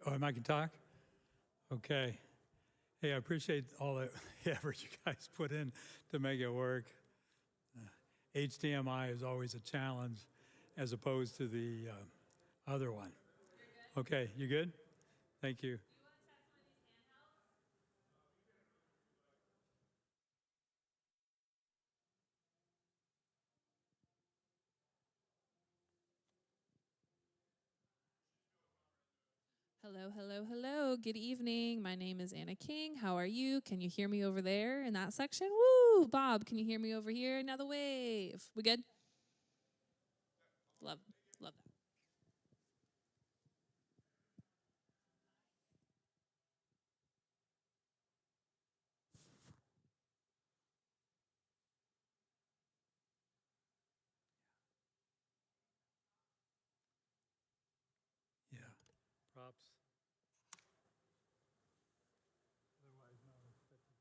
Oh, am I can talk? Okay. Hey, I appreciate all the effort you guys put in to make it work. HDMI is always a challenge as opposed to the other one. Okay, you good? Thank you. Hello, hello, hello. Good evening. My name is Anna King. How are you? Can you hear me over there in that section? Woo! Bob, can you hear me over here? Another wave. We good? Love that. Yeah. Props. Otherwise not expected.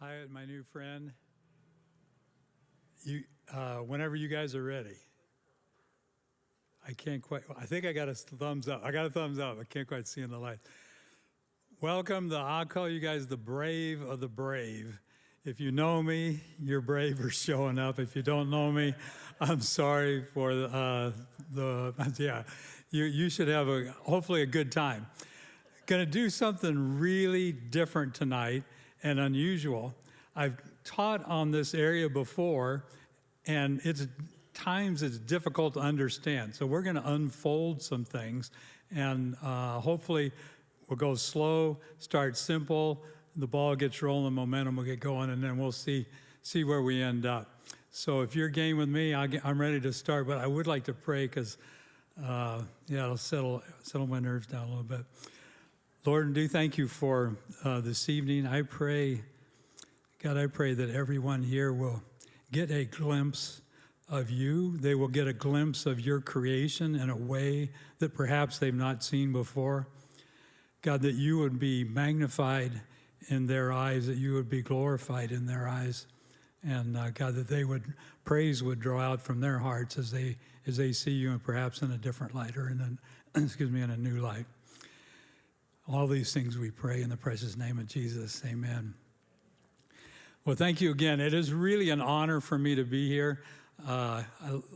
Hi, my new friend. Whenever you guys are ready. I can't quite, I think I got a thumbs up. I got a thumbs up. I can't quite see in the light. Welcome, I'll call you guys the brave of the brave. If you know me, you're brave for showing up. If you don't know me, I'm sorry for yeah. You should have hopefully a good time. Going to do something really different tonight and unusual. I've taught on this area before, and times it's difficult to understand. So we're going to unfold some things, and hopefully we'll go slow, start simple, the ball gets rolling, momentum will get going, and then we'll see where we end up. So if you're game with me, I'm ready to start, but I would like to pray because, it'll settle my nerves down a little bit. Lord, and do thank you for this evening. I pray, God, that everyone here will get a glimpse of you. They will get a glimpse of your creation in a way that perhaps they've not seen before. God, that you would be magnified in their eyes, that you would be glorified in their eyes. And God, that praise would draw out from their hearts as they see you, and perhaps in a different light or in a new light. All these things we pray in the precious name of Jesus. Amen. Well, thank you again. It is really an honor for me to be here. I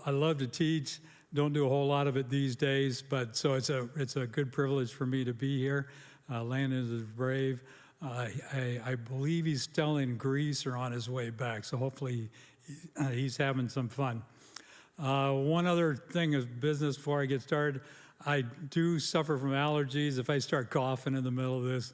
love to teach. Don't do a whole lot of it these days, but so it's a good privilege for me to be here. Landon is brave. I believe he's still in Greece or on his way back, so hopefully he's having some fun. One other thing of business before I get started. I do suffer from allergies. If I start coughing in the middle of this,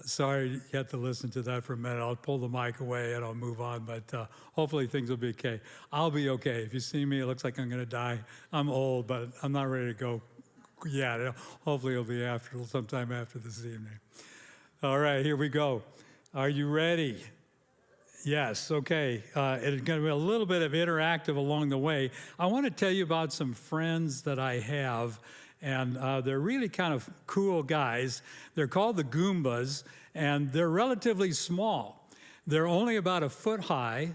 sorry, you have to listen to that for a minute. I'll pull the mic away and I'll move on, but hopefully things will be okay. I'll be okay. If you see me, it looks like I'm going to die. I'm old, but I'm not ready to go yet. Hopefully it'll be sometime after this evening. All right, here we go. Are you ready? Yes, okay. It's going to be a little bit of interactive along the way. I want to tell you about some friends that I have, and they're really kind of cool guys. They're called the Goombas, and they're relatively small. They're only about 1 foot high,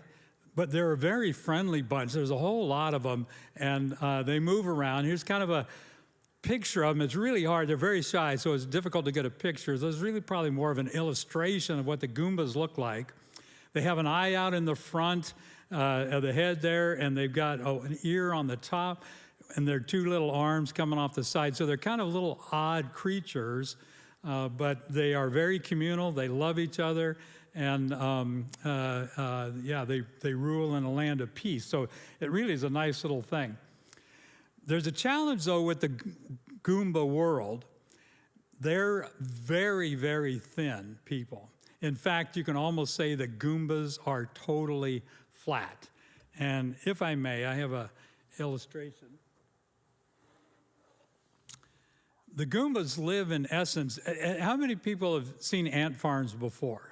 but they're a very friendly bunch. There's a whole lot of them, and they move around. Here's kind of a picture of them. It's really hard. They're very shy, so it's difficult to get a picture. So it's really probably more of an illustration of what the Goombas look like. They have an eye out in the front of the head there, and they've got an ear on the top, and their 2 little arms coming off the side. So they're kind of little odd creatures, but they are very communal. They love each other, and they rule in a land of peace. So it really is a nice little thing. There's a challenge, though, with the Goomba world. They're very, very thin people. In fact, you can almost say the Goombas are totally flat. And if I may, I have an illustration. The Goombas live, in essence, how many people have seen ant farms before?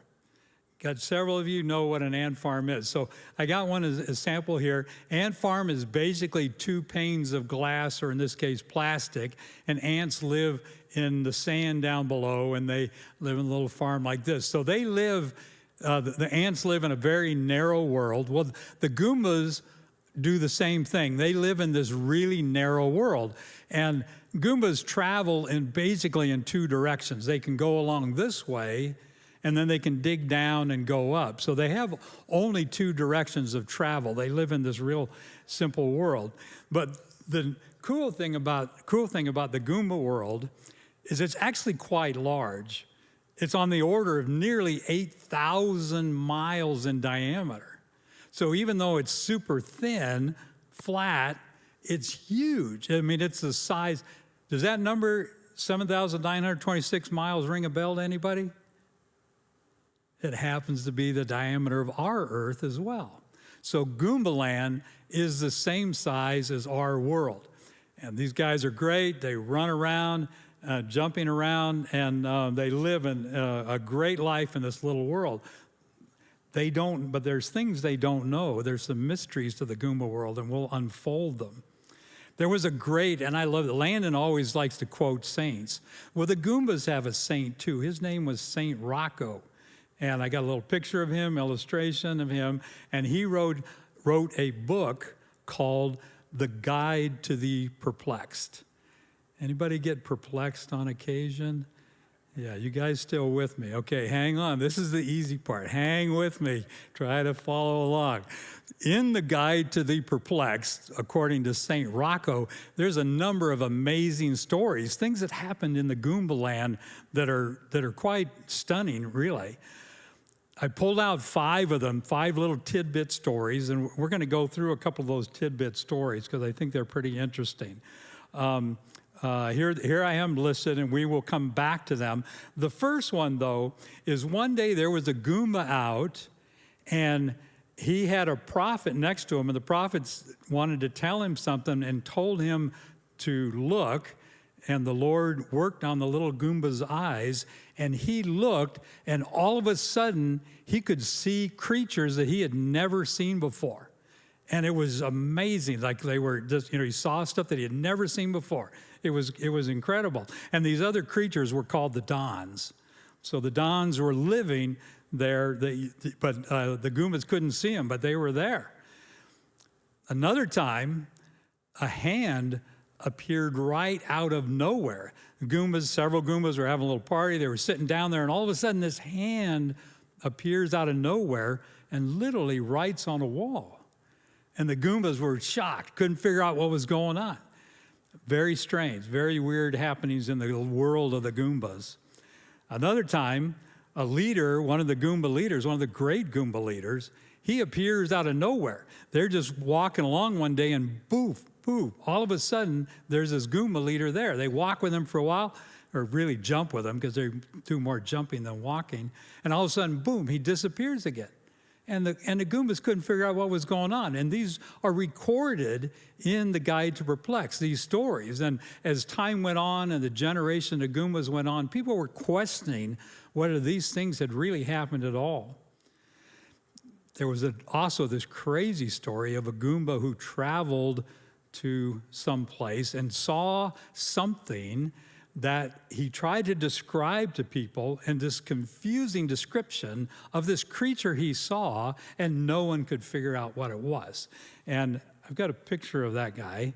Got several of you know what an ant farm is. So I got one as a sample here. Ant farm is basically 2 panes of glass, or in this case, plastic, and ants live in the sand down below, and they live in a little farm like this. So they live, the ants live in a very narrow world. Well, the Goombas do the same thing. They live in this really narrow world. And Goombas travel basically in 2 directions. They can go along this way, and then they can dig down and go up. So they have only 2 directions of travel. They live in this real simple world. But the cool thing about the Goomba world is it's actually quite large. It's on the order of nearly 8,000 miles in diameter. So even though it's super thin, flat, it's huge. I mean, it's the size. Does that number, 7,926 miles, ring a bell to anybody? It happens to be the diameter of our Earth as well. So Goombaland is the same size as our world. And these guys are great. They run around, jumping around, and they live in a great life in this little world. But there's things they don't know. There's some mysteries to the Goomba world, and we'll unfold them. There was and I love it, Landon always likes to quote saints. Well, the Goombas have a saint too. His name was Saint Rocco. And I got a little picture of him, illustration of him, and he wrote a book called The Guide to the Perplexed. Anybody get perplexed on occasion? Yeah, you guys still with me? Okay, hang on. This is the easy part. Hang with me. Try to follow along. In the Guide to the Perplexed, according to St. Rocco, there's a number of amazing stories, things that happened in the Goomba land that are quite stunning, really. I pulled out 5 of them, 5 little tidbit stories, and we're going to go through a couple of those tidbit stories because I think they're pretty interesting. Here I am listed, and we will come back to them. The first one, though, is one day there was a Goomba out, and he had a prophet next to him, and the prophets wanted to tell him something and told him to look, and the Lord worked on the little Goomba's eyes, and he looked, and all of a sudden, he could see creatures that he had never seen before. And it was amazing. Like they were just, he saw stuff that he had never seen before. It was incredible. And these other creatures were called the Dons. So the Dons were living there, but the Goombas couldn't see them, but they were there. Another time, a hand appeared right out of nowhere. Several Goombas were having a little party. They were sitting down there, and all of a sudden, this hand appears out of nowhere and literally writes on a wall. And the Goombas were shocked, couldn't figure out what was going on. Very strange, very weird happenings in the world of the Goombas. Another time, a leader, one of the Goomba leaders, one of the great Goomba leaders, he appears out of nowhere. They're just walking along one day and poof, poof. All of a sudden, there's this Goomba leader there. They walk with him for a while, or really jump with him because they do more jumping than walking. And all of a sudden, boom, he disappears again. And the Goombas couldn't figure out what was going on. And these are recorded in the Guide to Perplex, these stories. And as time went on and the generation of Goombas went on, people were questioning whether these things had really happened at all. There was also this crazy story of a Goomba who traveled to some place and saw something that he tried to describe to people, and this confusing description of this creature he saw, and no one could figure out what it was. And I've got a picture of that guy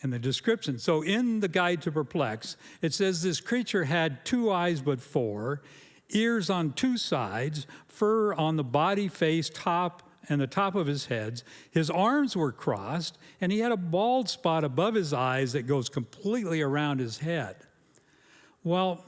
in the description. So in the Guide to Perplex, it says this creature had 2 eyes but 4, ears on 2 sides, fur on the body, face, top, and the top of his head. His arms were crossed, and he had a bald spot above his eyes that goes completely around his head. Well,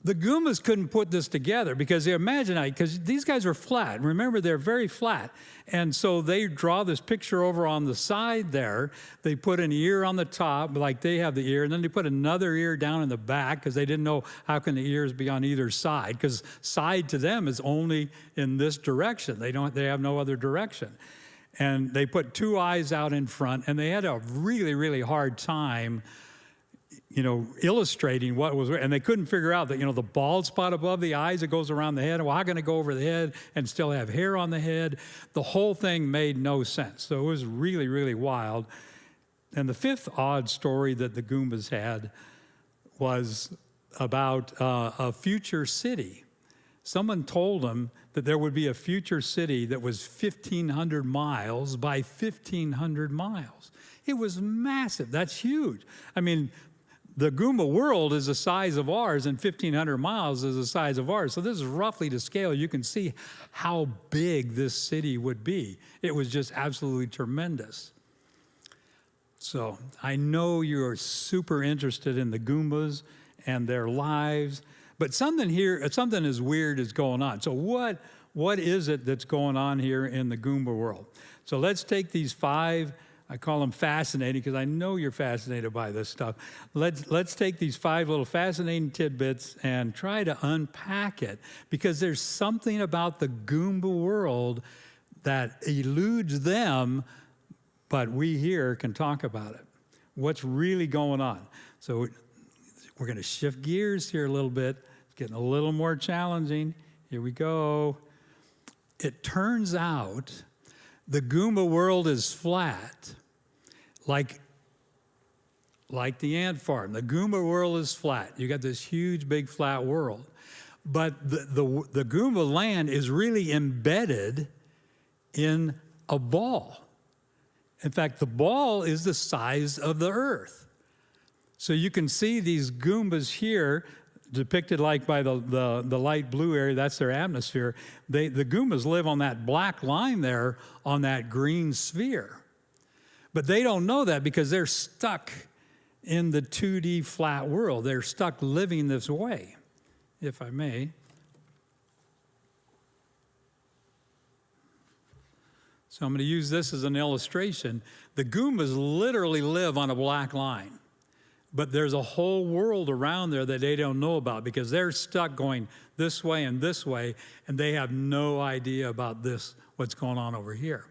the Goombas couldn't put this together because because these guys are flat. Remember, they're very flat. And so they draw this picture over on the side there. They put an ear on the top, like they have the ear, and then they put another ear down in the back because they didn't know how can the ears be on either side, because side to them is only in this direction. They have no other direction. And they put 2 eyes out in front, and they had a really, really hard time illustrating what was, and they couldn't figure out that, the bald spot above the eyes that goes around the head, well, how can it go over the head and still have hair on the head? The whole thing made no sense. So it was really, really wild. And the 5th odd story that the Goombas had was about a future city. Someone told them that there would be a future city that was 1,500 miles by 1,500 miles. It was massive. That's huge. I mean, the Goomba world is the size of ours, and 1,500 miles is the size of ours. So this is roughly to scale. You can see how big this city would be. It was just absolutely tremendous. So I know you're super interested in the Goombas and their lives, but something is weird is going on. So what is it that's going on here in the Goomba world? So let's take these 5. I call them fascinating because I know you're fascinated by this stuff. Let's take these 5 little fascinating tidbits and try to unpack it, because there's something about the Goomba world that eludes them, but we here can talk about it. What's really going on? So we're going to shift gears here a little bit. It's getting a little more challenging. Here we go. It turns out the Goomba world is flat, like the ant farm. The Goomba world is flat. You got this huge, big, flat world. But the Goomba land is really embedded in a ball. In fact, the ball is the size of the earth. So you can see these Goombas here, depicted like by the light blue area, that's their atmosphere. The Goombas live on that black line there on that green sphere. But they don't know that because they're stuck in the 2D flat world. They're stuck living this way, if I may. So I'm going to use this as an illustration. The Goombas literally live on a black line. But there's a whole world around there that they don't know about because they're stuck going this way, and they have no idea about this, what's going on over here.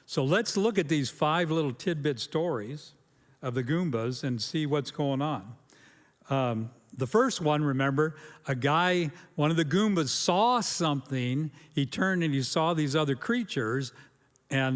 So let's look at these 5 little tidbit stories of the Goombas and see what's going on. The first one, remember, one of the Goombas saw something. He turned and he saw these other creatures, but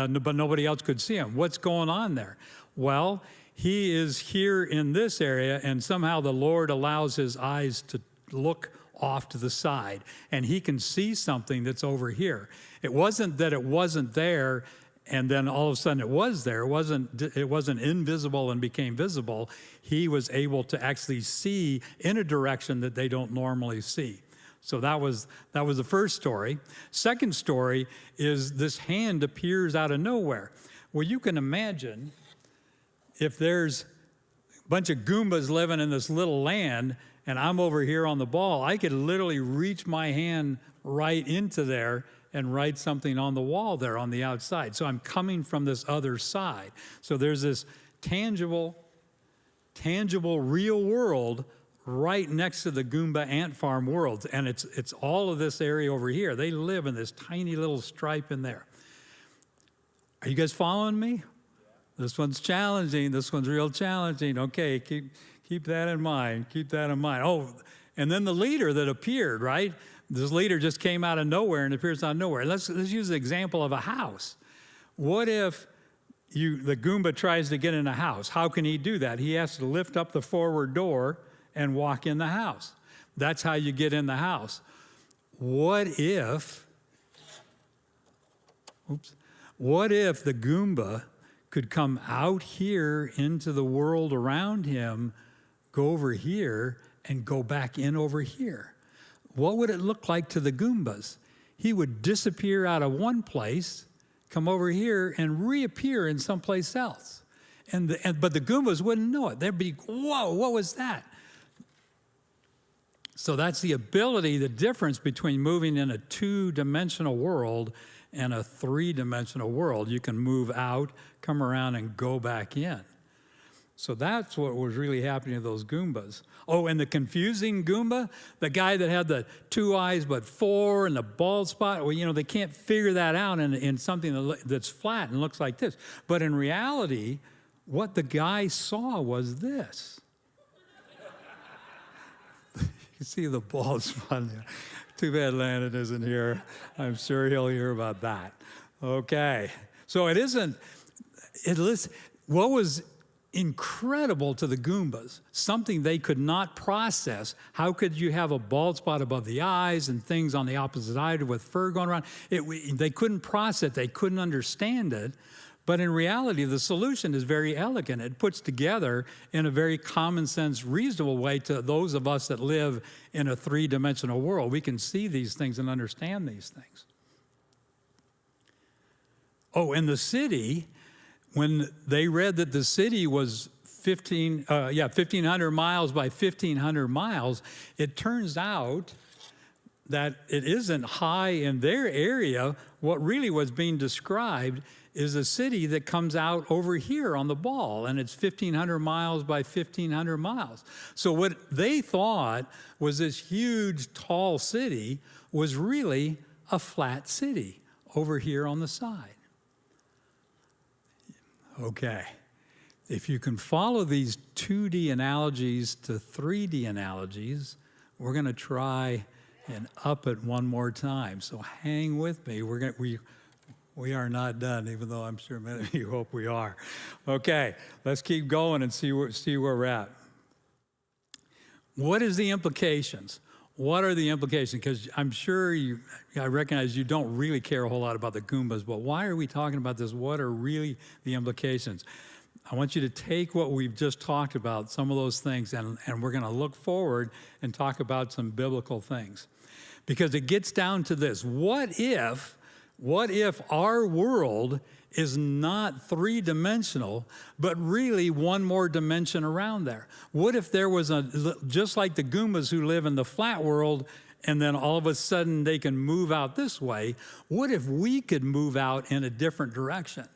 nobody else could see him. What's going on there? Well, he is here in this area, and somehow the Lord allows his eyes to look off to the side, and he can see something that's over here. It wasn't that it wasn't there, and then all of a sudden it was there. It wasn't invisible and became visible. He was able to actually see in a direction that they don't normally see. So that was the first story. Second story is this hand appears out of nowhere. Well, you can imagine if there's a bunch of Goombas living in this little land and I'm over here on the ball, I could literally reach my hand right into there and write something on the wall there on the outside. So I'm coming from this other side. So there's this tangible, real world right next to the Goomba ant farm world. And it's all of this area over here. They live in this tiny little stripe in there. Are you guys following me? This one's challenging. This one's real challenging. Okay, keep that in mind. Keep that in mind. Oh, and then the leader that appeared, right? This leader just came out of nowhere and appears out of nowhere. Let's use the example of a house. What if the Goomba tries to get in a house? How can he do that? He has to lift up the forward door and walk in the house. That's how you get in the house. What if the Goomba could come out here into the world around him, go over here, and go back in over here? What would it look like to the Goombas? He would disappear out of one place, come over here, and reappear in someplace else. But the Goombas wouldn't know it. They'd be, whoa, what was that? So that's the ability, the difference between moving in a 2-dimensional world and a 3-dimensional world. You can move out, come around, and go back in. So that's what was really happening to those Goombas. Oh, and the confusing Goomba, the guy that had the 2 eyes but 4 and the bald spot, well, they can't figure that out in something that's flat and looks like this. But in reality, what the guy saw was this. You see the bald spot there. Too bad Landon isn't here. I'm sure he'll hear about that. Okay. So what was incredible to the Goombas, something they could not process. How could you have a bald spot above the eyes and things on the opposite eye with fur going around? They couldn't process it. They couldn't understand it. But in reality, the solution is very elegant. It puts together in a very common sense, reasonable way to those of us that live in a 3-dimensional world. We can see these things and understand these things. Oh, and the city, when they read that the city was 1,500 miles by 1,500 miles, it turns out that it isn't high in their area. What really was being described is a city that comes out over here on the ball, and it's 1,500 miles by 1,500 miles. So what they thought was this huge, tall city was really a flat city over here on the side. Okay, if you can follow these 2D analogies to 3D analogies, we're going to try and up it one more time. So hang with me. We are not done, even though I'm sure many of you hope we are. Okay, let's keep going and see where we're at. What is the implications? What are the implications? Because I'm sure I recognize you don't really care a whole lot about the Goombas, but why are we talking about this? What are really the implications? I want you to take what we've just talked about, some of those things, and we're going to look forward and talk about some biblical things. Because it gets down to this. What if our world is not three-dimensional, but really one more dimension around there? What if there was just like the Goombas who live in the flat world, and then all of a sudden they can move out this way? What if we could move out in a different direction?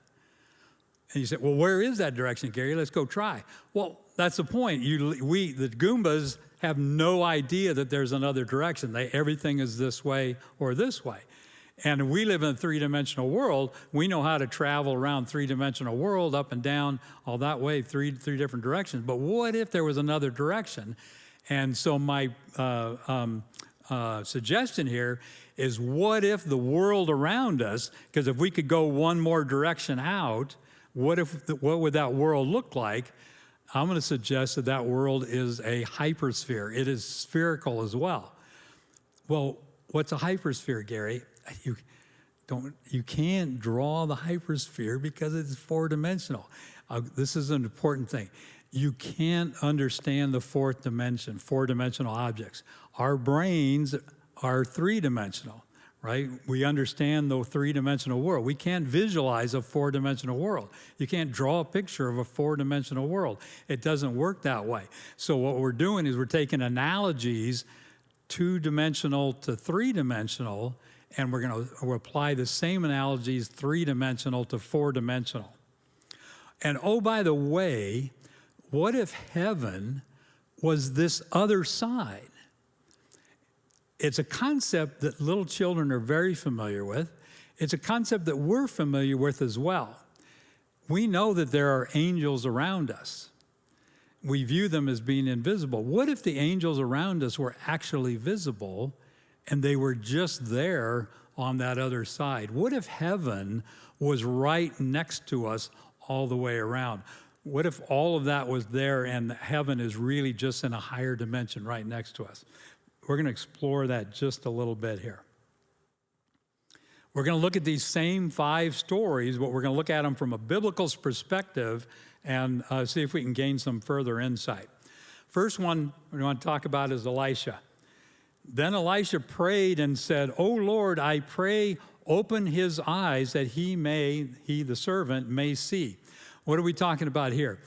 And you say, well, where is that direction, Gary? Let's go try. Well, that's the point. The Goombas have no idea that there's another direction. Everything is this way or this way. And we live in a three-dimensional world. We know how to travel around three-dimensional world, up and down, all that way, three different directions. But what if there was another direction? And so my suggestion here is, what if the world around us, because if we could go one more direction out, what would that world look like? I'm going to suggest that world is a hypersphere. It is spherical as well. Well, what's a hypersphere, Gary? You can't draw the hypersphere because it's four-dimensional. This is an important thing. You can't understand the fourth dimension, four-dimensional objects. Our brains are three-dimensional, right? We understand the three-dimensional world. We can't visualize a four-dimensional world. You can't draw a picture of a four-dimensional world. It doesn't work that way. So what we're doing is we're taking analogies, two-dimensional to three-dimensional, and we're going to apply the same analogies, three-dimensional to four-dimensional. And oh, by the way, what if heaven was this other side? It's a concept that little children are very familiar with. It's a concept that we're familiar with as well. We know that there are angels around us. We view them as being invisible. What if the angels around us were actually visible and they were just there on that other side? What if heaven was right next to us all the way around? What if all of that was there and heaven is really just in a higher dimension right next to us? We're going to explore that just a little bit here. We're going to look at these same 5 stories, but we're going to look at them from a biblical perspective and see if we can gain some further insight. First one we want to talk about is Elisha. Then Elisha prayed and said, "O Lord, I pray, open his eyes that he, the servant, may see." What are we talking about here?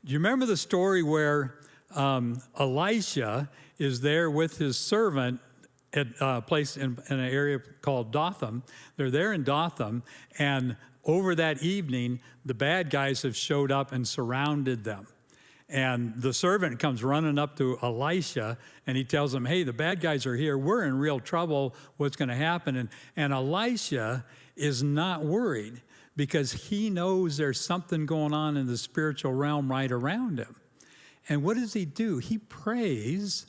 Do you remember the story where Elisha is there with his servant at a place in an area called Dothan? They're there in Dothan, and over that evening, the bad guys have showed up and surrounded them. And the servant comes running up to Elisha, and he tells him, "Hey, the bad guys are here. We're in real trouble. What's going to happen?" And Elisha is not worried because he knows there's something going on in the spiritual realm right around him. And what does he do? He prays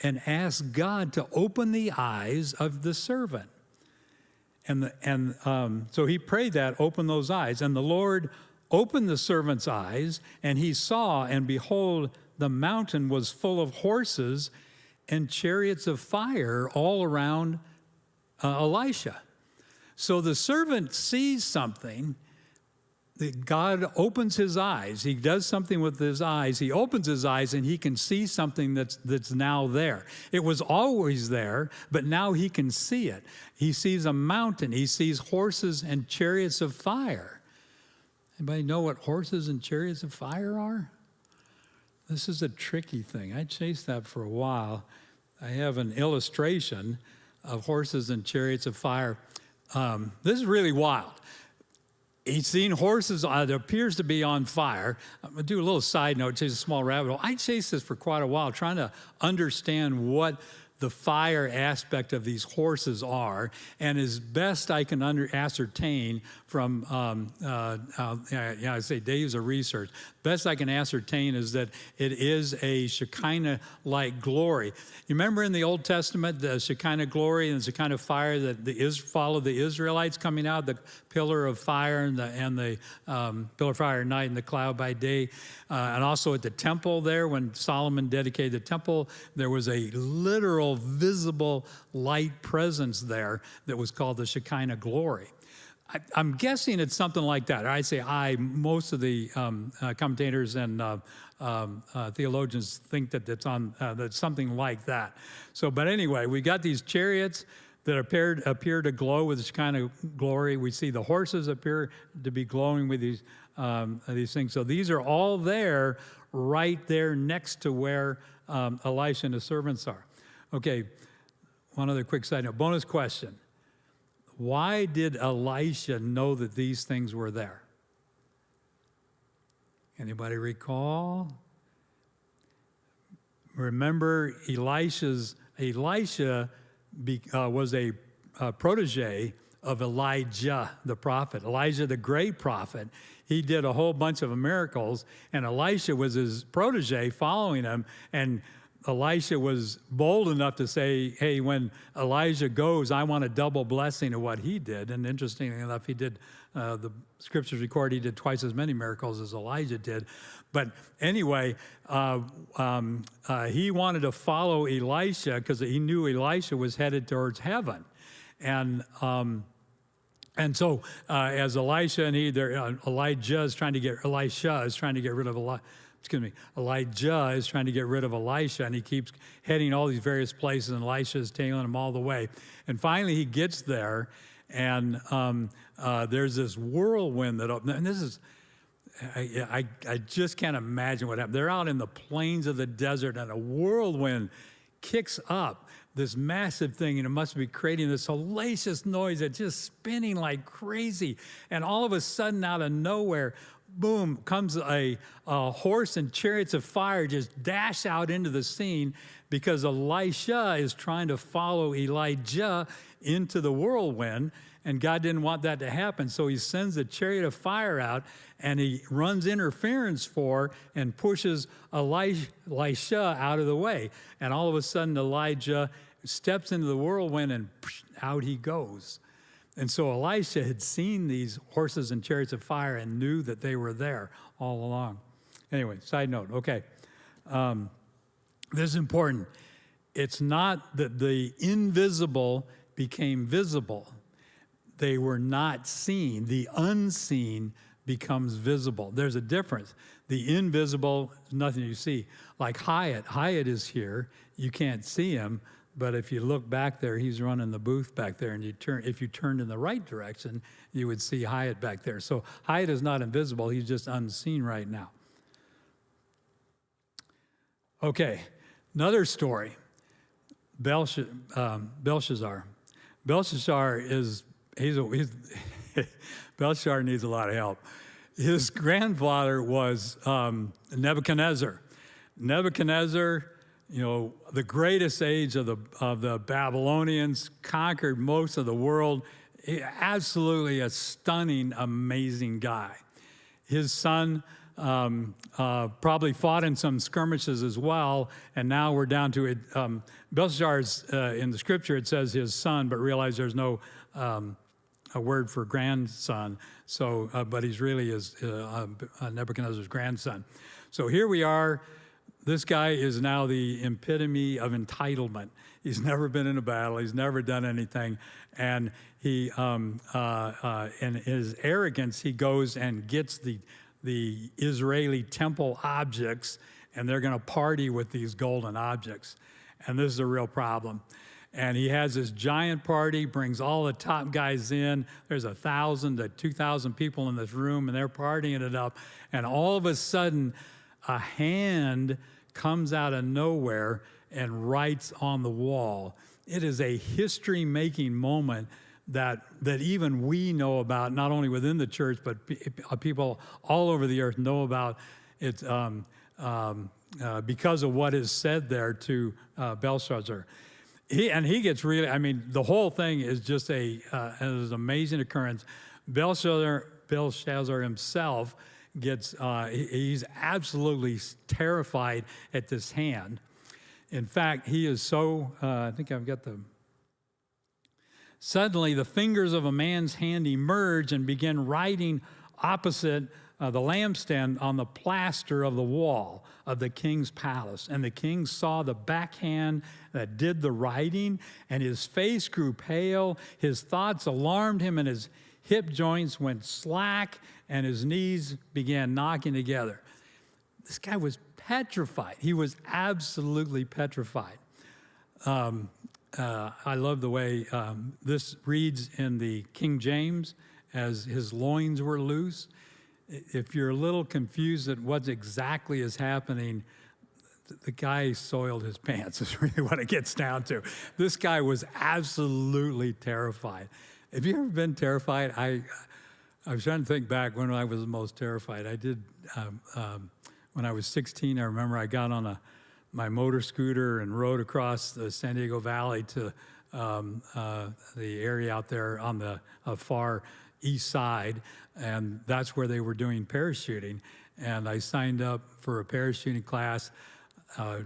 and asks God to open the eyes of the servant. So he prayed that, open those eyes. And the Lord opened the servant's eyes, and he saw, and behold, the mountain was full of horses and chariots of fire all around Elisha. So the servant sees something. God opens his eyes. He does something with his eyes. He opens his eyes, and he can see something that's now there. It was always there, but now he can see it. He sees a mountain. He sees horses and chariots of fire. Anybody know what horses and chariots of fire are? This is a tricky thing. I chased that for a while. I have an illustration of horses and chariots of fire. This is really wild. He's seen horses that appears to be on fire. I'm going to do a little side note, chase a small rabbit hole. I chased this for quite a while, trying to understand what the fire aspect of these horses are, and as best I can ascertain from, I say days of research, best I can ascertain is that it is a Shekinah-like glory. You remember in the Old Testament, the Shekinah glory and the Shekinah fire that followed the Israelites coming out, the pillar of fire and the pillar of fire at night and the cloud by day. And also at the temple there, when Solomon dedicated the temple, there was a literal visible light presence there that was called the Shekinah glory. I'm guessing it's something like that. I say most of the commentators and theologians think that that's something like that. So, but anyway, we got these chariots that appear to glow with this kind of glory. We see the horses appear to be glowing with these things. So these are all there, right there next to where Elisha and his servants are. Okay, one other quick side note. Bonus question. Why did Elisha know that these things were there? Anybody recall? Remember, Elisha was a protege of Elijah, the prophet. Elijah, the great prophet. He did a whole bunch of miracles, and Elisha was his protege following him. And Elisha was bold enough to say, hey, when Elijah goes, I want a double blessing of what he did. And interestingly enough, he did, the scriptures record he did twice as many miracles as Elijah did. But anyway, he wanted to follow Elisha because he knew Elisha was headed towards heaven. And so as Elijah is trying to get rid of Elijah is trying to get rid of Elisha, and he keeps heading all these various places, and Elisha is tailing him all the way. And finally he gets there, and there's this whirlwind and this is, I just can't imagine what happened. They're out in the plains of the desert, and a whirlwind kicks up this massive thing, and it must be creating this hellacious noise that's just spinning like crazy. And all of a sudden, out of nowhere, boom, comes a horse and chariots of fire just dash out into the scene because Elisha is trying to follow Elijah into the whirlwind, and God didn't want that to happen. So he sends a chariot of fire out, and he runs interference for and pushes Elisha out of the way. And all of a sudden, Elijah steps into the whirlwind, and out he goes. And so Elisha had seen these horses and chariots of fire and knew that they were there all along. Anyway, side note, okay. This is important. It's not that the invisible became visible. They were not seen. The unseen becomes visible. There's a difference. The invisible is nothing you see. Like Hyatt is here. You can't see him. But if you look back there, he's running the booth back there, and if you turned in the right direction, you would see Hyatt back there. So Hyatt is not invisible, he's just unseen right now. Okay, another story. Belshazzar. Belshazzar Belshazzar needs a lot of help. His grandfather was Nebuchadnezzar. Nebuchadnezzar, the greatest age of the Babylonians, conquered most of the world. Absolutely a stunning, amazing guy. His son probably fought in some skirmishes as well, and now we're down to it. Belshazzar's, in the scripture, it says his son, but realize there's no a word for grandson. So, but he's really Nebuchadnezzar's grandson. So here we are. This guy is now the epitome of entitlement. He's never been in a battle. He's never done anything. And he, in his arrogance, he goes and gets the Israeli temple objects, and they're going to party with these golden objects. And this is a real problem. And he has this giant party, brings all the top guys in. There's 1,000 to 2,000 people in this room, and they're partying it up. And all of a sudden, a hand comes out of nowhere and writes on the wall. It is a history-making moment that even we know about, not only within the church, but people all over the earth know about it because of what is said there to Belshazzar. He gets really, the whole thing is just an amazing occurrence. Belshazzar himself he's absolutely terrified at this hand. In fact, he is so, I think I've got the, suddenly the fingers of a man's hand emerge and begin writing opposite the lampstand on the plaster of the wall of the king's palace. And the king saw the backhand that did the writing, and his face grew pale. His thoughts alarmed him, and his hip joints went slack, and his knees began knocking together. This guy was petrified. He was absolutely petrified. I love the way this reads in the King James as his loins were loose. If you're a little confused at what exactly is happening, the guy soiled his pants is really what it gets down to. This guy was absolutely terrified. Have you ever been terrified? I was trying to think back when I was the most terrified. I did, when I was 16, I remember I got on my motor scooter and rode across the San Diego Valley to the area out there on the far east side, and that's where they were doing parachuting. And I signed up for a parachuting class,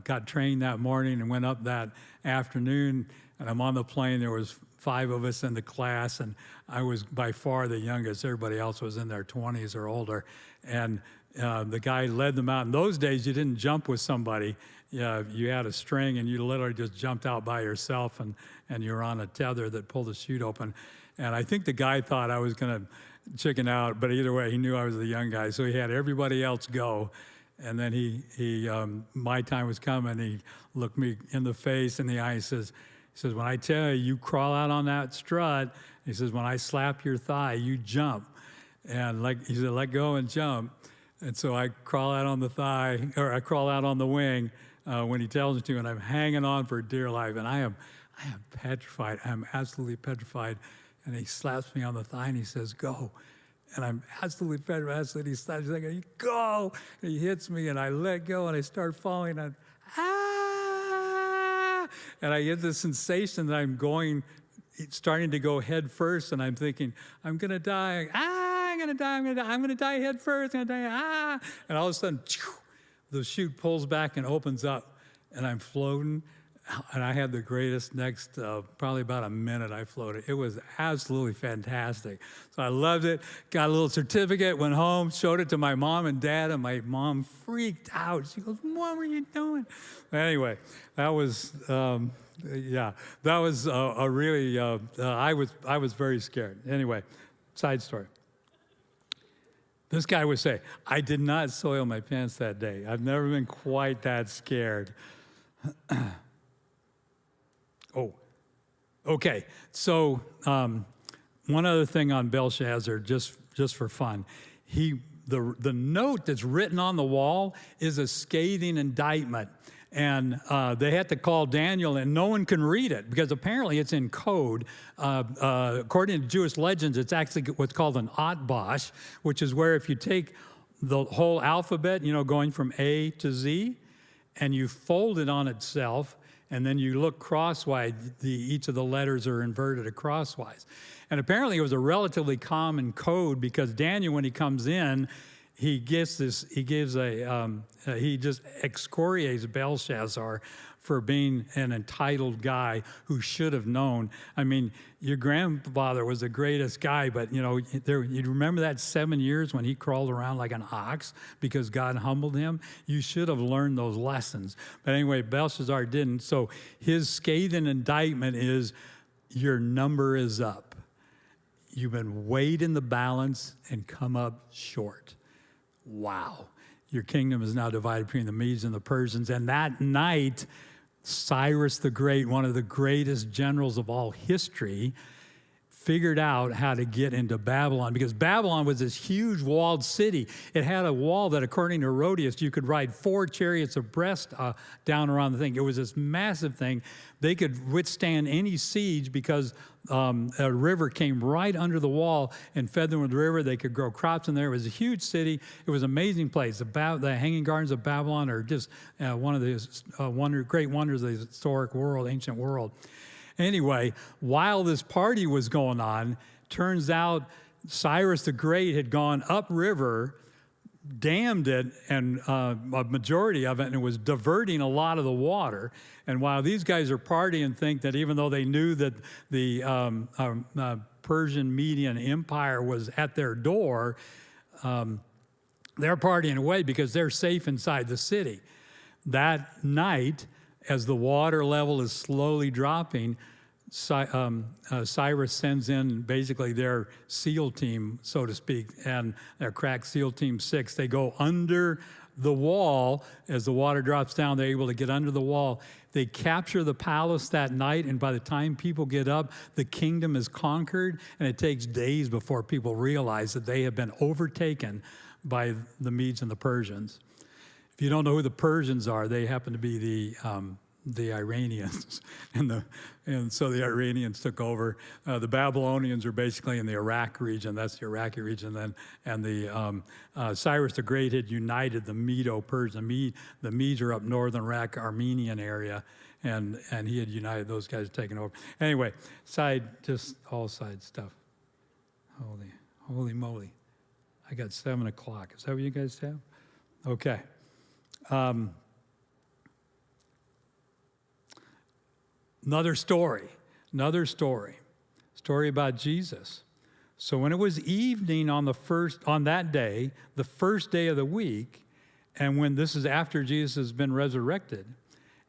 got trained that morning and went up that afternoon, and I'm on the plane. There was 5 of us in the class, and I was by far the youngest. Everybody else was in their 20s or older. And the guy led them out. In those days, you didn't jump with somebody. You had a string, and you literally just jumped out by yourself, and you were on a tether that pulled the chute open. And I think the guy thought I was going to chicken out, but either way, he knew I was the young guy, so he had everybody else go. And then my time was coming. He looked me in the face, in the eye. He says, when I tell you, you crawl out on that strut, he says, when I slap your thigh, you jump. And he said, let go and jump. And so I crawl out on the thigh, or I crawl out on the wing when he tells me to, and I'm hanging on for dear life. And I am petrified. I'm absolutely petrified. And he slaps me on the thigh and he says, go. And I'm absolutely petrified. And he slaps me, like, go. And he hits me and I let go and I start falling. And and I get this sensation that I'm starting to go head first. And I'm thinking, I'm going to die. I'm going to die. I'm going to die head first. I'm going to die. And all of a sudden, the chute pulls back and opens up. And I'm floating. And I had the greatest next, probably about a minute I floated. It was absolutely fantastic. So I loved it, got a little certificate, went home, showed it to my mom and dad, and my mom freaked out. She goes, what were you doing? Anyway, that was, that was a really, I was very scared. Anyway, side story. This guy would say, I did not soil my pants that day. I've never been quite that scared. Oh, okay. So one other thing on Belshazzar, just for fun, the note that's written on the wall is a scathing indictment, and they had to call Daniel, and no one can read it because apparently it's in code. According to Jewish legends, it's actually what's called an atbash, which is where if you take the whole alphabet, going from A to Z, and you fold it on itself, and then you look crosswise, each of the letters are inverted crosswise. And apparently it was a relatively common code because Daniel, when he comes in, he just excoriates Belshazzar for being an entitled guy who should have known. I mean, your grandfather was the greatest guy, but you remember that 7 years when he crawled around like an ox because God humbled him? You should have learned those lessons. But anyway, Belshazzar didn't. So his scathing indictment is, your number is up. You've been weighed in the balance and come up short. Wow. Your kingdom is now divided between the Medes and the Persians. And that night, Cyrus the Great, one of the greatest generals of all history, figured out how to get into Babylon, because Babylon was this huge walled city. It had a wall that, according to Herodias, you could ride 4 chariots abreast down around the thing. It was this massive thing. They could withstand any siege because a river came right under the wall and fed them with the river. They could grow crops in there. It was a huge city. It was an amazing place. The Hanging Gardens of Babylon are just one of the great wonders of the historic world, ancient world. Anyway, while this party was going on, turns out Cyrus the Great had gone upriver dammed it, and a majority of it, and it was diverting a lot of the water. And while these guys are partying, think that even though they knew that the Persian Median Empire was at their door, they're partying away because they're safe inside the city. That night, as the water level is slowly dropping, Cyrus sends in basically their SEAL team, so to speak, and their crack SEAL Team 6. They go under the wall. As the water drops down, they're able to get under the wall. They capture the palace that night, and by the time people get up, the kingdom is conquered, and it takes days before people realize that they have been overtaken by the Medes and the Persians. If you don't know who the Persians are, they happen to be the Iranians, and so the Iranians took over. The Babylonians are basically in the Iraq region. That's the Iraqi region. And the Cyrus the Great had united the Medo-Persian. The Medes are up northern Iraq, Armenian area, and he had united those guys, taking over. Anyway, just all side stuff. Holy moly! I got 7 o'clock. Is that what you guys have? Okay. Another story about Jesus. So when it was evening on that day, the first day of the week, and when this is after Jesus has been resurrected,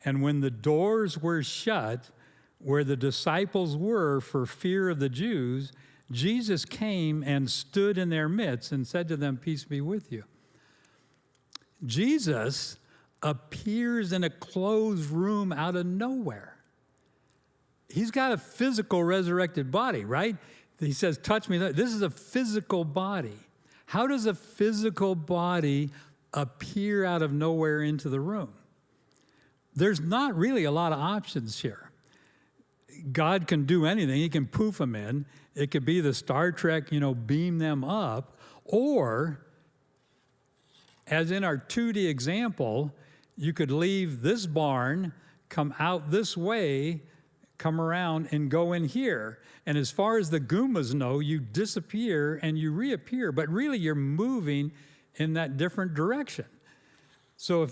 and when the doors were shut where the disciples were for fear of the Jews, Jesus came and stood in their midst and said to them, "Peace be with you." Jesus appears in a closed room out of nowhere. He's got a physical resurrected body, right? He says, "Touch me." This is a physical body. How does a physical body appear out of nowhere into the room? There's not really a lot of options here. God can do anything. He can poof them in. It could be the Star Trek, beam them up. Or, as in our 2D example, you could leave this barn, come out this way, come around and go in here. And as far as the Goombas know, you disappear and you reappear, but really you're moving in that different direction. So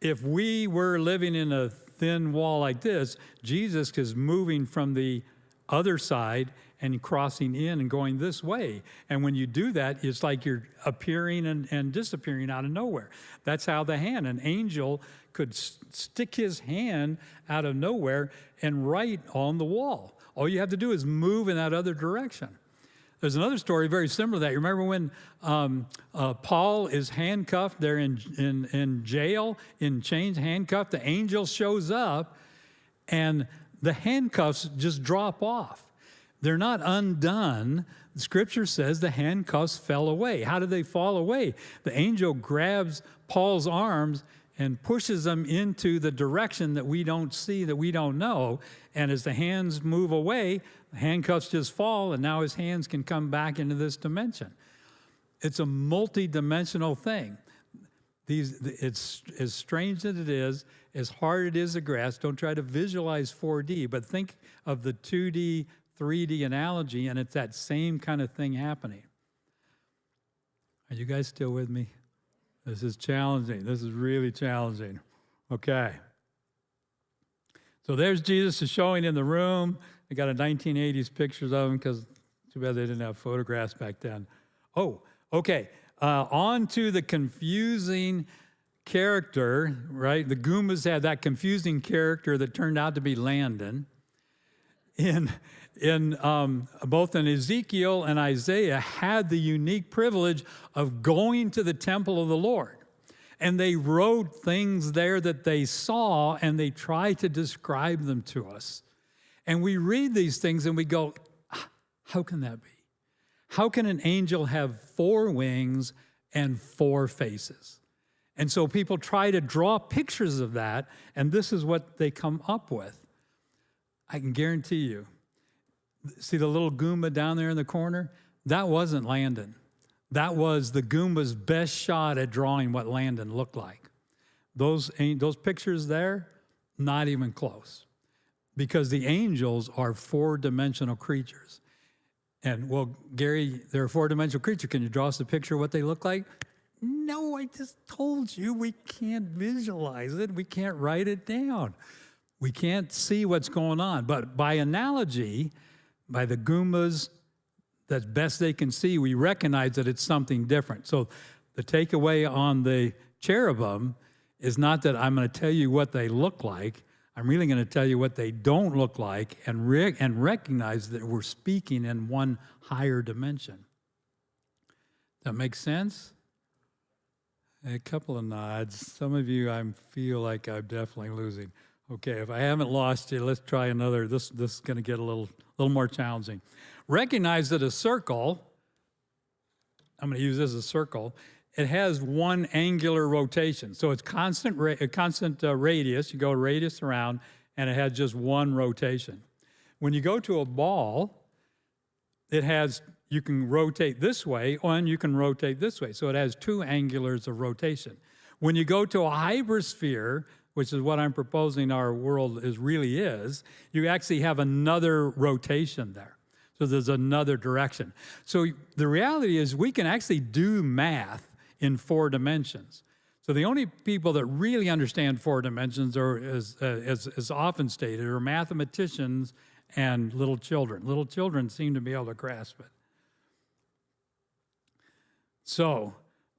if we were living in a thin wall like this, Jesus is moving from the other side and crossing in and going this way. And when you do that, it's like you're appearing and disappearing out of nowhere. That's how an angel could stick his hand out of nowhere and write on the wall. All you have to do is move in that other direction. There's another story very similar to that. You remember when Paul is handcuffed, they're in jail, in chains, handcuffed. The angel shows up, and the handcuffs just drop off. They're not undone. The Scripture says the handcuffs fell away. How did they fall away? The angel grabs Paul's arms and pushes them into the direction that we don't see, that we don't know. And as the hands move away, the handcuffs just fall, and now his hands can come back into this dimension. It's a multi-dimensional thing. It's as strange as it is, as hard it is to grasp. Don't try to visualize 4D, but think of the 2D, 3D analogy, and it's that same kind of thing happening. Are you guys still with me? This is challenging. This is really challenging. Okay. So there's Jesus is showing in the room. They got a 1980s pictures of him because too bad they didn't have photographs back then. Oh, okay. On to the confusing character, right? The Goombas had that confusing character that turned out to be Landon. Both in Ezekiel and Isaiah had the unique privilege of going to the temple of the Lord. And they wrote things there that they saw, and they tried to describe them to us. And we read these things and we go, how can that be? How can an angel have 4 wings and 4 faces? And so people try to draw pictures of that, and this is what they come up with. I can guarantee you, see the little Goomba down there in the corner? That wasn't Landon. That was the Goomba's best shot at drawing what Landon looked like. Those pictures there, not even close. Because the angels are 4-dimensional creatures. And, well, Gary, they're a 4-dimensional creature. Can you draw us a picture of what they look like? No, I just told you we can't visualize it. We can't write it down. We can't see what's going on. But by analogy, by the Goombas, that's best they can see, we recognize that it's something different. So the takeaway on the cherubim is not that I'm going to tell you what they look like. I'm really going to tell you what they don't look like and recognize that we're speaking in one higher dimension. That makes sense? A couple of nods. Some of you, I feel like I'm definitely losing. Okay, if I haven't lost you, let's try another. This is going to get a little more challenging. Recognize that a circle, I'm going to use this as a circle, it has one angular rotation. So it's constant radius. You go radius around, and it has just one rotation. When you go to a ball, you can rotate this way, and you can rotate this way. So it has two angulars of rotation. When you go to a hypersphere, which is what I'm proposing our world really is, you actually have another rotation there. So there's another direction. So the reality is we can actually do math in 4 dimensions. So the only people that really understand 4 dimensions are, as often stated, are mathematicians and little children. Little children seem to be able to grasp it. So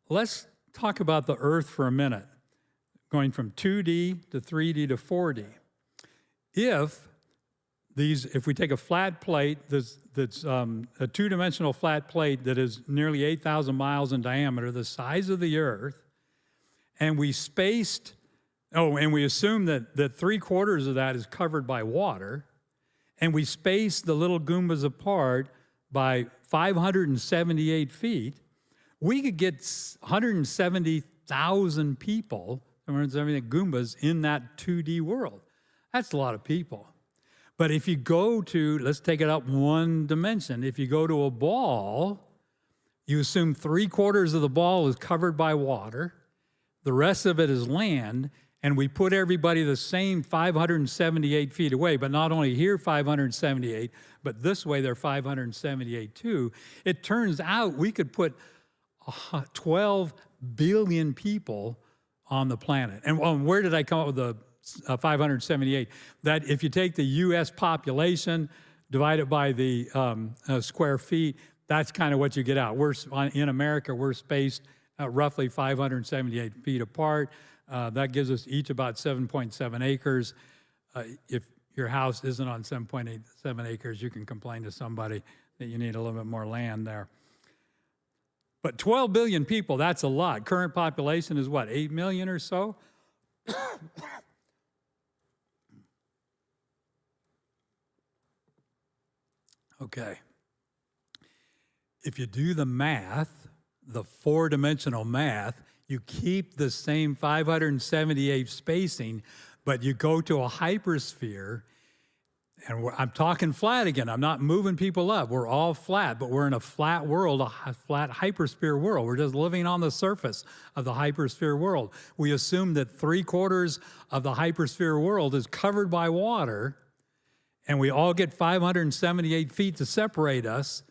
let's talk about the Earth for a minute, going from 2D to 3D to 4D. If we take a flat plate that's a two-dimensional flat plate that is nearly 8,000 miles in diameter, the size of the Earth, and we assume that 3/4 of that is covered by water, and we space the little Goombas apart by 578 feet, we could get 170,000 people, 170 Goombas, in that 2D world. That's a lot of people. But if you go to, let's take it up one dimension. If you go to a ball, you assume 3/4 of the ball is covered by water, the rest of it is land, and we put everybody the same 578 feet away, but not only here 578, but this way they're 578 too. It turns out we could put 12 billion people on the planet. And where did I come up with the 578? That if you take the U.S. population, divide it by the square feet, that's kind of what you get out. In America, we're spaced roughly 578 feet apart. That gives us each about 7.7 acres. If your house isn't on 7.87 acres, you can complain to somebody that you need a little bit more land there. But 12 billion people, that's a lot. Current population is what, 8 million or so? Okay. If you do the math, the 4-dimensional math, you keep the same 578 spacing, but you go to a hypersphere, and I'm talking flat again. I'm not moving people up. We're all flat, but we're in a flat world, a flat hypersphere world. We're just living on the surface of the hypersphere world. We assume that 3/4 of the hypersphere world is covered by water, and we all get 578 feet to separate us.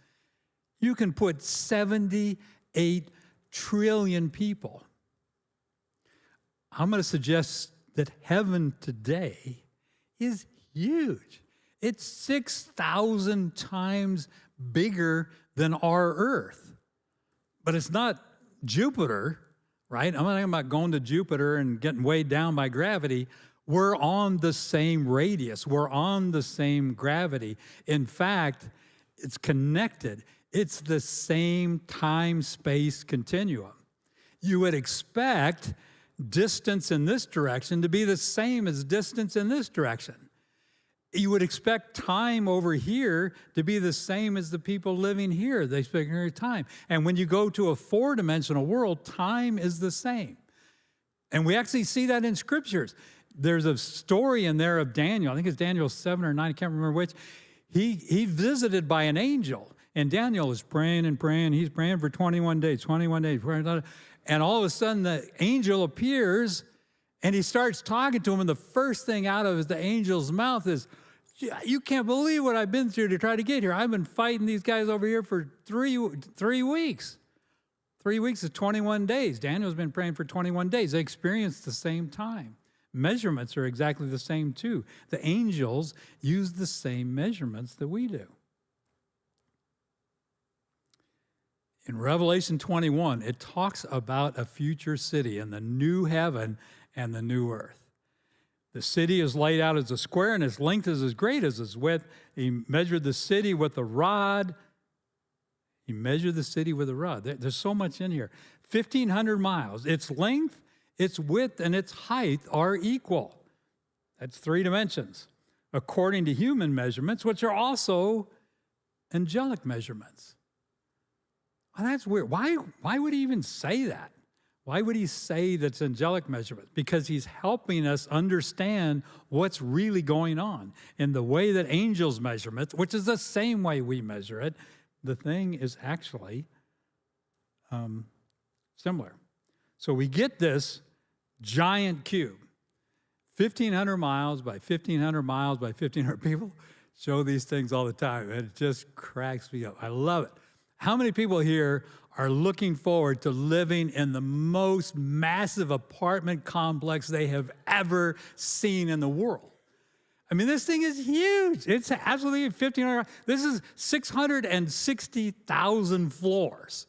You can put 78 trillion people. I'm going to suggest that heaven today is huge. It's 6,000 times bigger than our Earth. But it's not Jupiter, right? I'm not talking about going to Jupiter and getting weighed down by gravity. We're on the same radius. We're on the same gravity. In fact, it's connected. It's the same time-space continuum. You would expect distance in this direction to be the same as distance in this direction. You would expect time over here to be the same as the people living here. They spend their time. And when you go to a 4-dimensional world, time is the same. And we actually see that in scriptures. There's a story in there of Daniel. I think it's Daniel 7 or 9. I can't remember which. He's visited by an angel. And Daniel is praying and praying. He's praying for 21 days, 21 days. And all of a sudden, the angel appears, and he starts talking to him. And the first thing out of the angel's mouth is, "You can't believe what I've been through to try to get here. I've been fighting these guys over here for three weeks. 3 weeks is 21 days. Daniel's been praying for 21 days. They experienced the same time. Measurements are exactly the same too. The angels use the same measurements that we do. In Revelation 21, it talks about a future city and the new heaven and the new earth. The city is laid out as a square, and its length is as great as its width. He measured the city with a rod. He measured the city with a rod. There's so much in here. 1,500 miles. Its length, its width, and its height are equal. That's 3 dimensions, according to human measurements, which are also angelic measurements. Well, that's weird. Why would he even say that? Why would he say that's angelic measurement? Because he's helping us understand what's really going on. In the way that angels measure it, which is the same way we measure it, the thing is actually similar. So we get this giant cube, 1,500 miles by 1,500 miles by 1,500 people show these things all the time, and it just cracks me up. I love it. How many people here are looking forward to living in the most massive apartment complex they have ever seen in the world? I mean, this thing is huge. It's absolutely 1,500. This is 660,000 floors.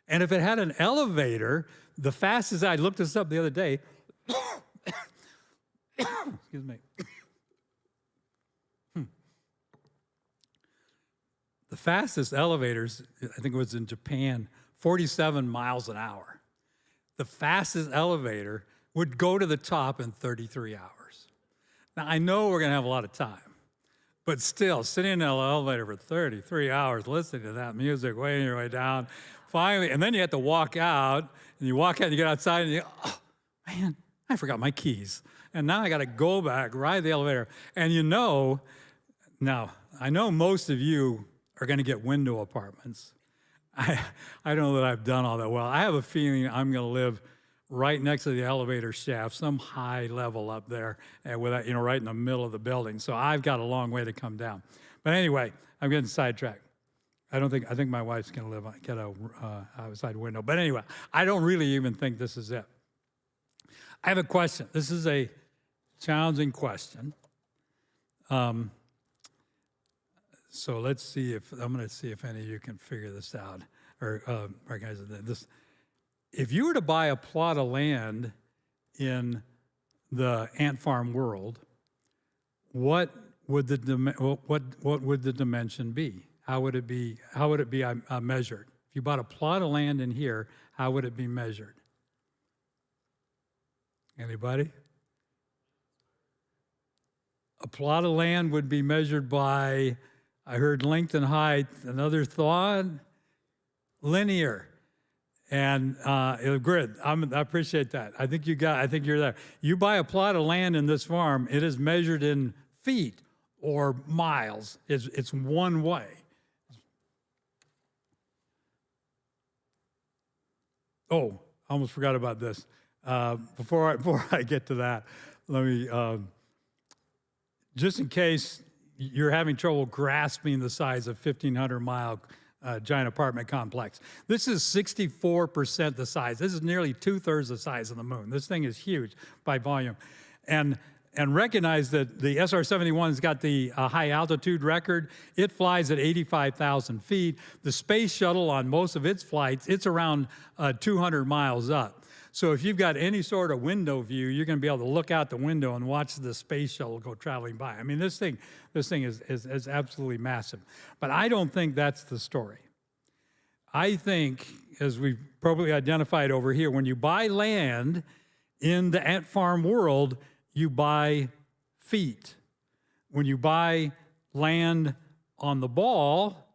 And if it had an elevator, the fastest, I looked this up the other day. Excuse me. The fastest elevators, I think it was in Japan, 47 miles an hour. The fastest elevator would go to the top in 33 hours. Now, I know we're going to have a lot of time, but still, sitting in an elevator for 33 hours, listening to that music, weighing your way down, finally, and then you have to walk out, and you walk out and you get outside, and you go, oh, man, I forgot my keys. And now I got to go back, ride the elevator. And you know, now, I know most of you are going to get window apartments. I don't know that I've done all that well. I have a feeling I'm going to live right next to the elevator shaft, some high level up there, with that, right in the middle of the building. So I've got a long way to come down. But anyway, I'm getting sidetracked. I think my wife's going to get a outside window. But anyway, I don't really even think this is it. I have a question. This is a challenging question. So let's see I'm going to see if any of you can figure this out. Or guys, this. If you were to buy a plot of land in the ant farm world, what would the dimension be? How would it be measured? If you bought a plot of land in here, how would it be measured? Anybody? A plot of land would be measured by, I heard length and height. Another thought, linear. And grid. I appreciate that. I think you're there. You buy a plot of land in this farm, it is measured in feet or miles. It's one way. Oh, I almost forgot about this. Before I get to that, let me, just in case you're having trouble grasping the size of 1,500-mile giant apartment complex. This is 64% the size. This is nearly 2/3 the size of the moon. This thing is huge by volume. And recognize that the SR-71's got the high altitude record. It flies at 85,000 feet. The space shuttle on most of its flights, it's around 200 miles up. So if you've got any sort of window view, you're going to be able to look out the window and watch the space shuttle go traveling by. I mean, this thing is absolutely massive. But I don't think that's the story. I think, as we've probably identified over here, when you buy land in the ant farm world, you buy feet. When you buy land on the ball,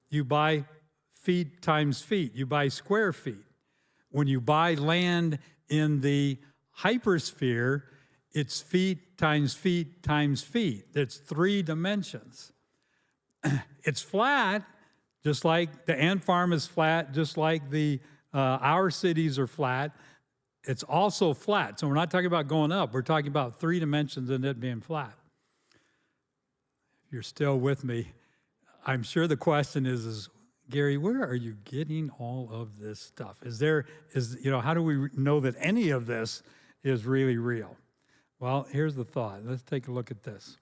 you buy feet times feet. You buy square feet. When you buy land in the hypersphere, it's feet times feet times feet. It's 3 dimensions. It's flat, just like the ant farm is flat, just like our cities are flat. It's also flat. So we're not talking about going up. We're talking about 3 dimensions and it being flat. If you're still with me, I'm sure the question is Gary, where are you getting all of this stuff? How do we know that any of this is really real? Well, here's the thought. Let's take a look at this.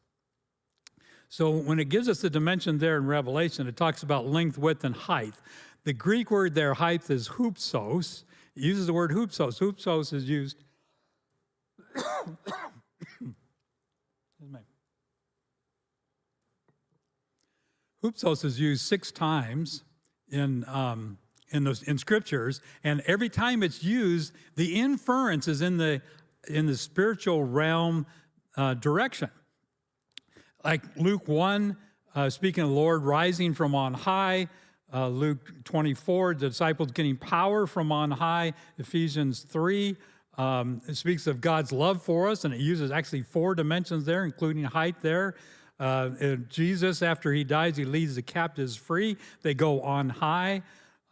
So when it gives us the dimension there in Revelation, it talks about length, width, and height. The Greek word there, height, is hupsos. It uses the word hupsos. Hupsos is used. Hupsos is used 6 times in scriptures, and every time it's used, the inference is in the spiritual realm direction. Like Luke 1, speaking of the Lord rising from on high. Luke 24, the disciples getting power from on high. Ephesians 3, it speaks of God's love for us, and it uses actually 4 dimensions there, including height there. Jesus, after he dies, he leads the captives free. They go on high.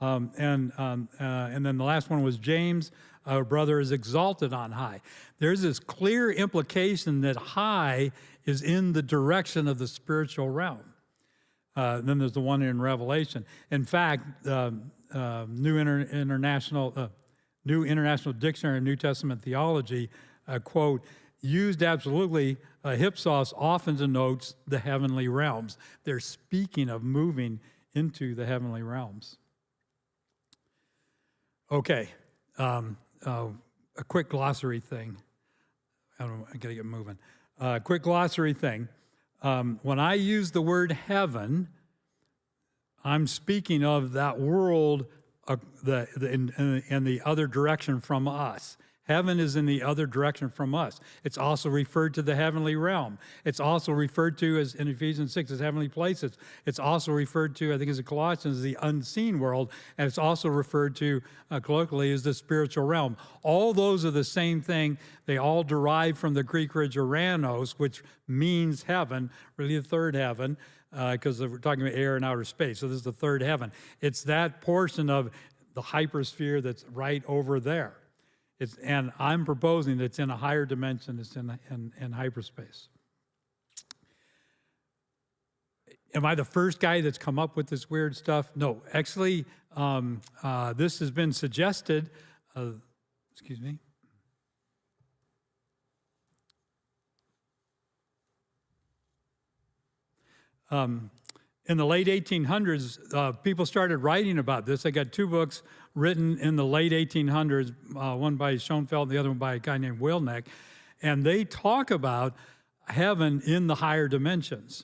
And then the last one was James, our brother is exalted on high. There's this clear implication that high is in the direction of the spiritual realm. Then there's the one in Revelation. In fact, New International Dictionary of New Testament Theology, quote, used absolutely, hypsos often denotes the heavenly realms. They're speaking of moving into the heavenly realms. Okay, a quick glossary thing. I got to get moving. Quick glossary thing. When I use the word heaven, I'm speaking of that world in the other direction from us. Heaven is in the other direction from us. It's also referred to the heavenly realm. It's also referred to as in Ephesians 6 as heavenly places. It's also referred to, I think, as in Colossians, the unseen world, and it's also referred to colloquially as the spiritual realm. All those are the same thing. They all derive from the Greek word Uranos, which means heaven, really the third heaven, because we're talking about air and outer space. So this is the third heaven. It's that portion of the hypersphere that's right over there. And I'm proposing that it's in a higher dimension. It's in hyperspace. Am I the first guy that's come up with this weird stuff? No, actually, this has been suggested. Excuse me. In the late 1800s, people started writing about this. I got 2 books written in the late 1800s, one by Schoenfeld and the other one by a guy named Wilneck, and they talk about heaven in the higher dimensions.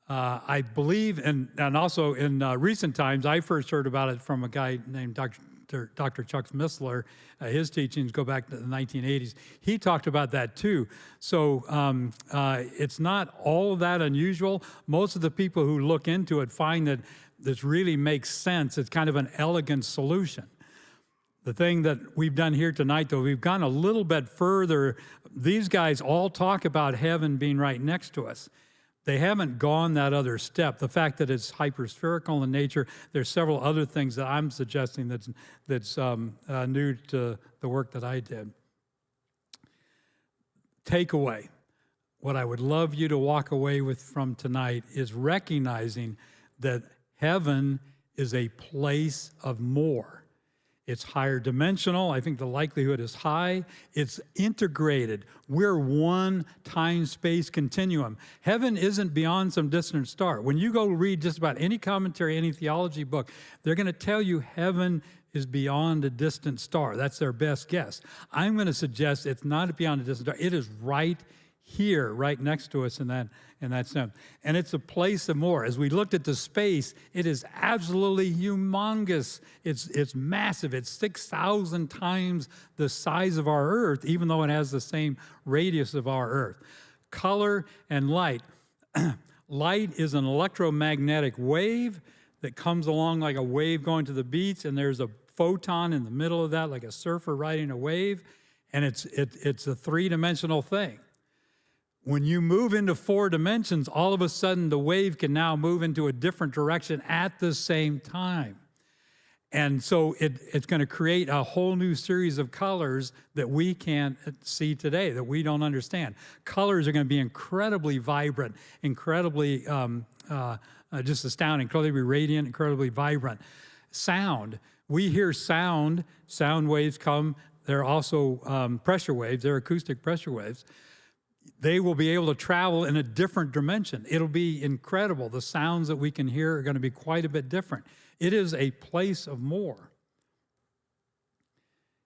I believe, and also in recent times, I first heard about it from a guy named Dr. Chuck Missler. His teachings go back to the 1980s. He talked about that too. So it's not all that unusual. Most of the people who look into it find that this really makes sense. It's kind of an elegant solution. The thing that we've done here tonight, though, we've gone a little bit further. These guys all talk about heaven being right next to us. They haven't gone that other step. The fact that it's hyperspherical in nature, there's several other things that I'm suggesting that's new to the work that I did. Takeaway. What I would love you to walk away with from tonight is recognizing that heaven is a place of more. It's higher dimensional. I think the likelihood is high. It's integrated. We're one time-space continuum. Heaven isn't beyond some distant star. When you go read just about any commentary, any theology book, they're going to tell you heaven is beyond a distant star. That's their best guess. I'm going to suggest it's not beyond a distant star. It is right here, right next to us in that sense. And it's a place of more. As we looked at the space, it is absolutely humongous. It's massive. It's 6,000 times the size of our Earth, even though it has the same radius of our Earth. Color and light. Light is an electromagnetic wave that comes along like a wave going to the beach, and there's a photon in the middle of that, like a surfer riding a wave, and it's a three-dimensional thing. When you move into 4 dimensions, all of a sudden the wave can now move into a different direction at the same time. And so it's going to create a whole new series of colors that we can't see today, that we don't understand. Colors are going to be incredibly vibrant, incredibly just astounding, incredibly radiant, incredibly vibrant. Sound, we hear sound waves come. They're also pressure waves, they're acoustic pressure waves. They will be able to travel in a different dimension. It'll be incredible. The sounds that we can hear are going to be quite a bit different. It is a place of more.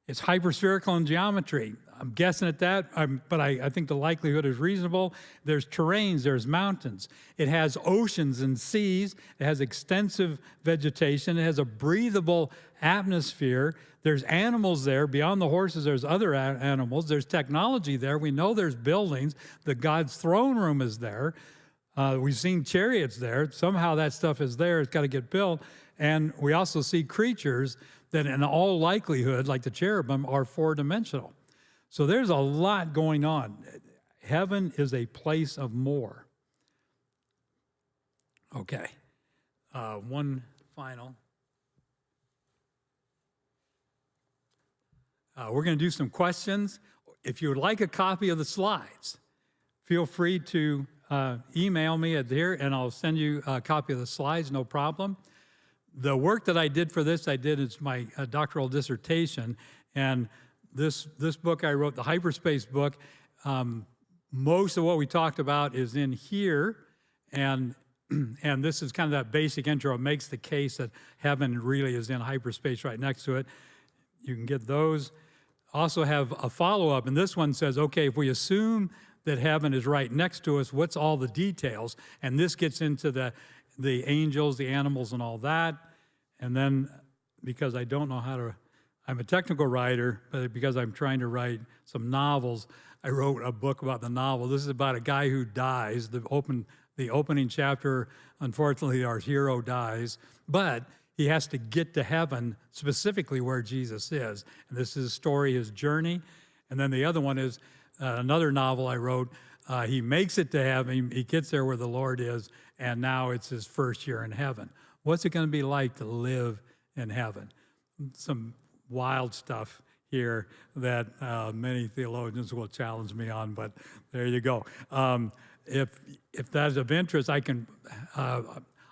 It's hyperspherical in geometry. I'm guessing at that, but I think the likelihood is reasonable. There's terrains, there's mountains. It has oceans and seas. It has extensive vegetation. It has a breathable atmosphere. There's animals there. Beyond the horses, there's other animals. There's technology there. We know there's buildings. The God's throne room is there. We've seen chariots there. Somehow that stuff is there. It's got to get built. And we also see creatures that in all likelihood, like the cherubim, are four-dimensional. So there's a lot going on. Heaven is a place of more. Okay. One final. We're going to do some questions. If you would like a copy of the slides, feel free to email me at there, and I'll send you a copy of the slides, no problem. The work that I did for this, I did as my doctoral dissertation, and this book I wrote, the hyperspace book, most of what we talked about is in here, and this is kind of that basic intro. It makes the case that heaven really is in hyperspace right next to it. You can get those. Also have a follow-up, and this one says, okay, if we assume that heaven is right next to us, what's all the details? And this gets into the angels, the animals, and all that. And then, because I don't know how to, I'm a technical writer, but because I'm trying to write some novels, I wrote a book about the novel. This is about a guy who dies. The opening chapter, unfortunately, our hero dies, but he has to get to heaven, specifically where Jesus is. And this is his story, his journey. And then the other one is another novel I wrote. He makes it to heaven. He gets there where the Lord is, and now it's his first year in heaven. What's it going to be like to live in heaven? Some wild stuff here that many theologians will challenge me on, but there you go. If that's of interest,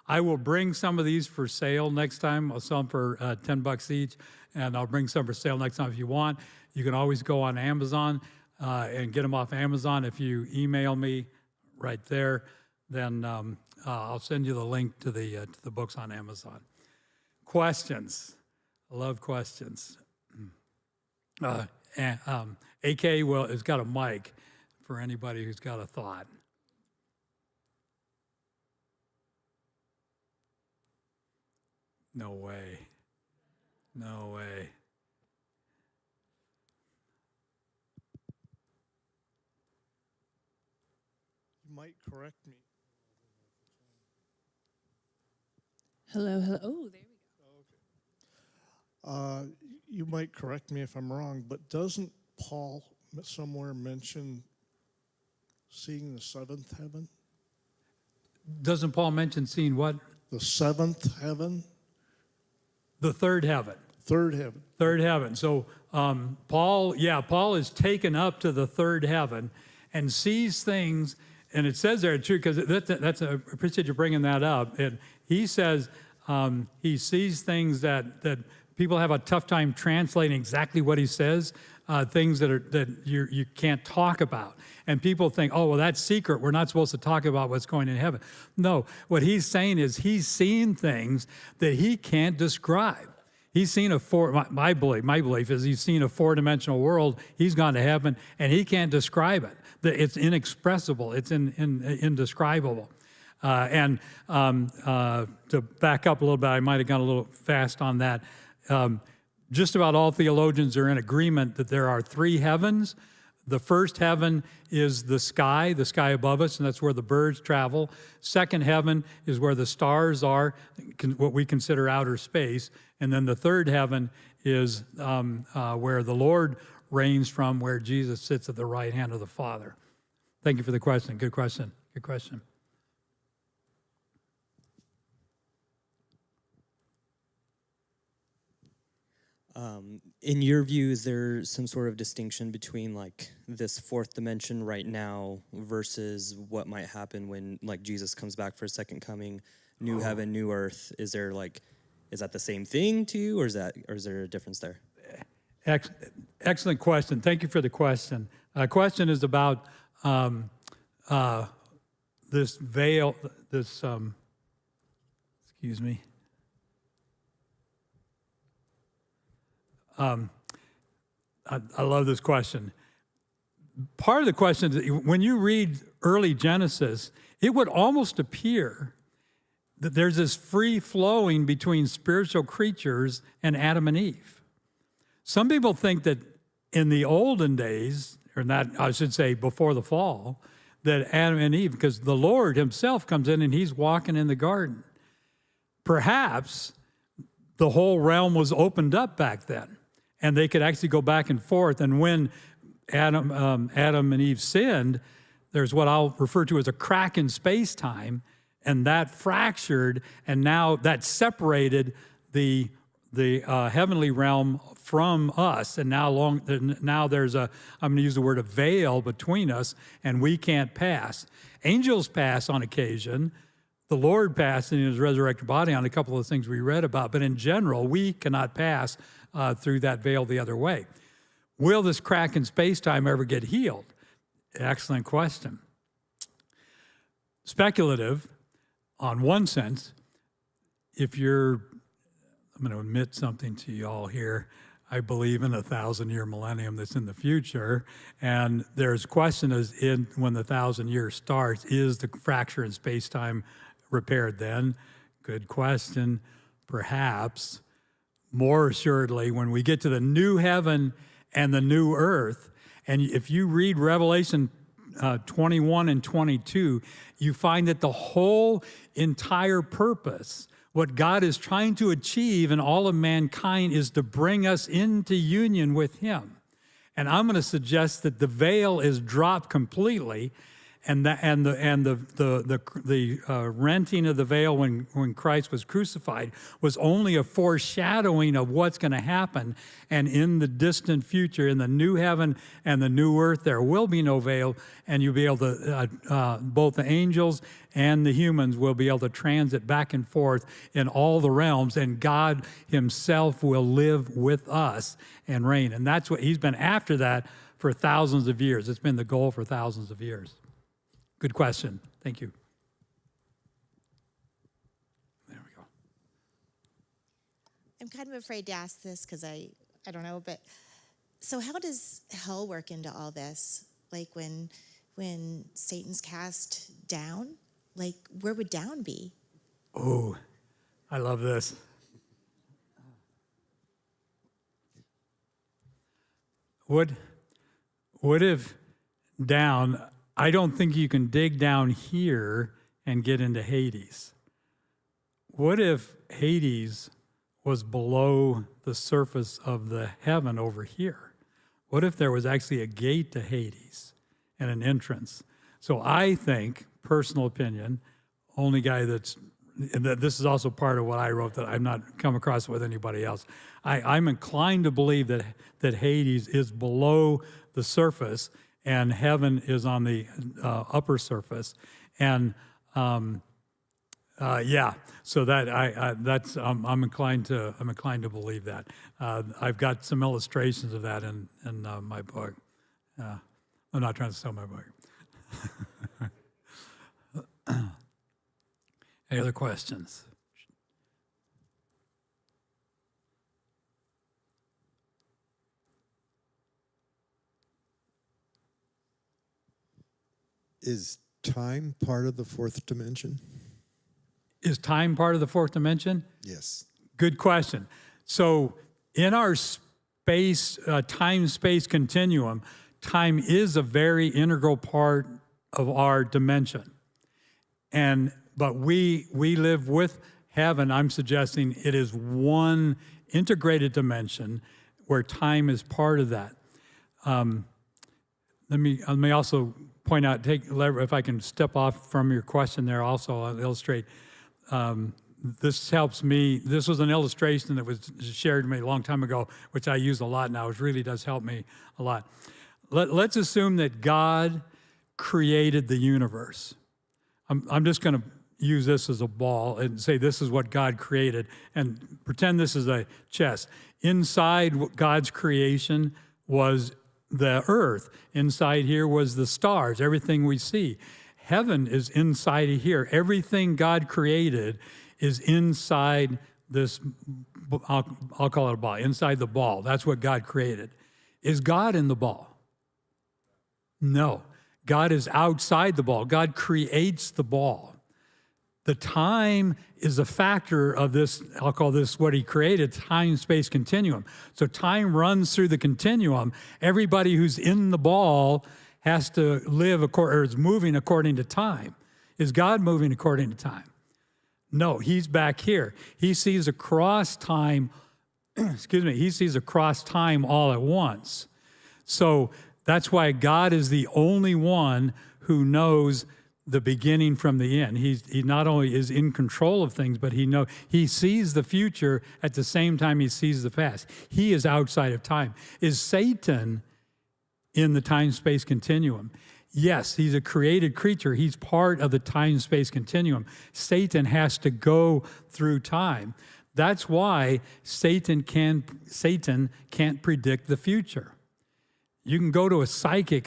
I will bring some of these for sale next time. I'll sell them for $10 each, and I'll bring some for sale next time if you want. You can always go on Amazon and get them off Amazon. If you email me right there, then I'll send you the link to the books on Amazon. Questions. I love questions. AK has got a mic for anybody who's got a thought. No way. No way. You might correct me. Hello, hello. Oh, there we go. You might correct me if I'm wrong, but doesn't Paul somewhere mention seeing the seventh heaven? Doesn't Paul mention seeing what? The seventh heaven? The third heaven. Third heaven. Third heaven. So Paul is taken up to the third heaven and sees things, and it says there, too, because I appreciate you bringing that up. And he says he sees things that people have a tough time translating exactly what he says, things that you can't talk about. And people think, oh, well, that's secret. We're not supposed to talk about what's going in heaven. No, what he's saying is he's seen things that he can't describe. He's seen my belief is he's seen a four-dimensional world. He's gone to heaven, and he can't describe it. It's inexpressible. It's indescribable. And to back up a little bit, I might have gone a little fast on that. Just about all theologians are in agreement that there are three heavens. The first heaven is the sky above us, and that's where the birds travel. Second heaven is where the stars are, what we consider outer space. And then the third heaven is where the Lord reigns from, where Jesus sits at the right hand of the Father. Thank you for the question. Good question. Good question. In your view, is there some sort of distinction between like this fourth dimension right now versus what might happen when like Jesus comes back for a second coming? new heaven, new earth. Is that the same thing to you, or is there a difference there? Excellent question. Thank you for the question. Question is about this veil, excuse me. I love this question. Part of the question is, when you read early Genesis, it would almost appear that there's this free flowing between spiritual creatures and Adam and Eve. Some people think that in the olden days, or not, I should say before the fall, that Adam and Eve, because the Lord himself comes in and he's walking in the garden. Perhaps the whole realm was opened up back then, and they could actually go back and forth. And when Adam and Eve sinned, there's what I'll refer to as a crack in space-time, and that fractured, and now that separated the heavenly realm from us, and now there's I'm going to use the word a veil between us, and we can't pass. Angels pass on occasion. The Lord passed in his resurrected body on a couple of things we read about, but in general, we cannot pass through that veil the other way. Will this crack in space-time ever get healed? Excellent question. Speculative, on one sense. I'm going to admit something to you all here. I believe in a 1,000-year millennium that's in the future, and there's question when the 1,000 years starts, is the fracture in space-time repaired then? Good question. Perhaps. More assuredly, when we get to the new heaven and the new earth, and if you read Revelation 21 and 22, you find that the whole entire purpose, what God is trying to achieve in all of mankind, is to bring us into union with him. And I'm going to suggest that the veil is dropped completely, and the renting of the veil when Christ was crucified was only a foreshadowing of what's going to happen. And in the distant future, in the new heaven and the new earth, there will be no veil, and you'll be able to, both the angels and the humans will be able to transit back and forth in all the realms, and God himself will live with us and reign. And that's what he's been after that for thousands of years. It's been the goal for thousands of years. Good question. Thank you. There we go. I'm kind of afraid to ask this because I don't know, but so how does hell work into all this? Like when Satan's cast down, like where would down be? Oh, I love this. What if down, I don't think you can dig down here and get into Hades. What if Hades was below the surface of the heaven over here? What if there was actually a gate to Hades and an entrance? So I think, personal opinion, only guy that's, and this is also part of what I wrote that I've not come across with anybody else. I'm inclined to believe that Hades is below the surface and heaven is on the upper surface, and so that I'm inclined to believe that. I've got some illustrations of that in my book. I'm not trying to sell my book. Any other questions? Is time part of the fourth dimension? Is time part of the fourth dimension? Yes. Good question. So in our time-space continuum, time is a very integral part of our dimension. But we live with heaven. I'm suggesting it is one integrated dimension where time is part of that. Let me also point out, if I can step off from your question there also, I'll illustrate. This helps me. This was an illustration that was shared to me a long time ago, which I use a lot now. It really does help me a lot. Let's assume that God created the universe. I'm just going to use this as a ball and say this is what God created, and pretend this is a chess. Inside God's creation was the earth. Inside here was the stars, everything we see. Heaven is inside of here. Everything God created is inside this, I'll call it a ball, inside the ball. That's what God created. Is God in the ball? No. God is outside the ball. God creates the ball. The time is a factor of this, I'll call this what he created, time-space continuum. So time runs through the continuum. Everybody who's in the ball has to live, or is moving according to time. Is God moving according to time? No, he's back here. He sees across time, he sees across time all at once. So that's why God is the only one who knows the beginning from the end. He not only is in control of things, but he sees the future at the same time he sees the past. He is outside of time. Is Satan in the time-space continuum? Yes, he's a created creature. He's part of the time-space continuum. Satan has to go through time. That's why Satan can't predict the future. You can go to a psychic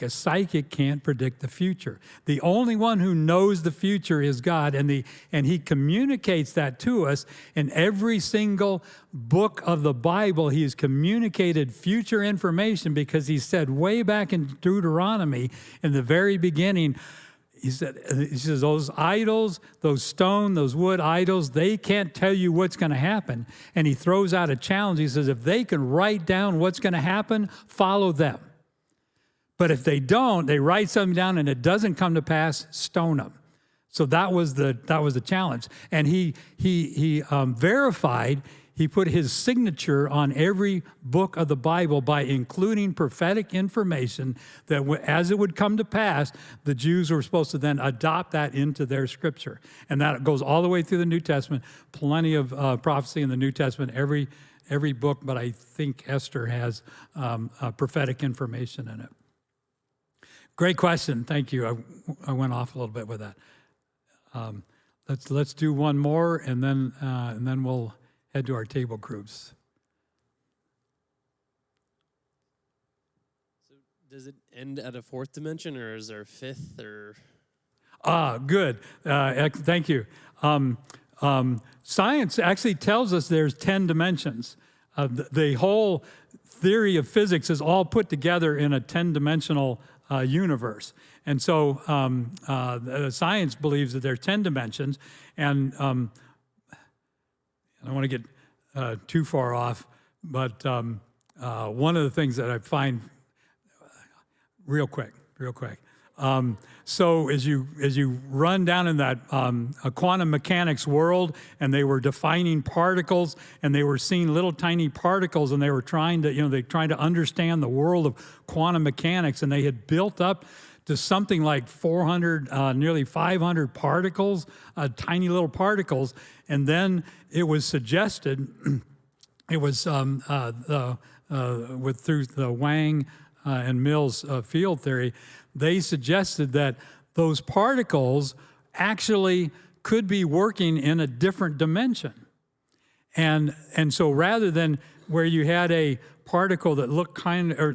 can't predict the future. The only one who knows the future is God, and he communicates that to us in every single book of the Bible. He has communicated future information because he said way back in Deuteronomy, in the very beginning, he says, those idols, those stone, those wood idols, they can't tell you what's going to happen. And he throws out a challenge. He says, if they can write down what's going to happen, follow them. But if they don't, they write something down and it doesn't come to pass, stone them. So that was the challenge. And he verified, he put his signature on every book of the Bible by including prophetic information that as it would come to pass, the Jews were supposed to then adopt that into their scripture. And that goes all the way through the New Testament. Plenty of prophecy in the New Testament, every book, but I think Esther has prophetic information in it. Great question. Thank you. I went off a little bit with that. Let's do one more, and then we'll head to our table groups. So does it end at a fourth dimension, or is there a fifth? Or Good. Thank you. Science actually tells us there's 10 dimensions. The whole theory of physics is all put together in a 10-dimensional universe. And so science believes that there are 10 dimensions, and I don't want to get too far off, but one of the things that I find real quick. So as you run down in that quantum mechanics world, and they were defining particles, and they were seeing little tiny particles, and they were trying to understand the world of quantum mechanics, and they had built up to something like 400, nearly 500 particles, tiny little particles, and then it was suggested, it was through the Wang and Mills field theory, they suggested that those particles actually could be working in a different dimension. And so rather than where you had a particle that looked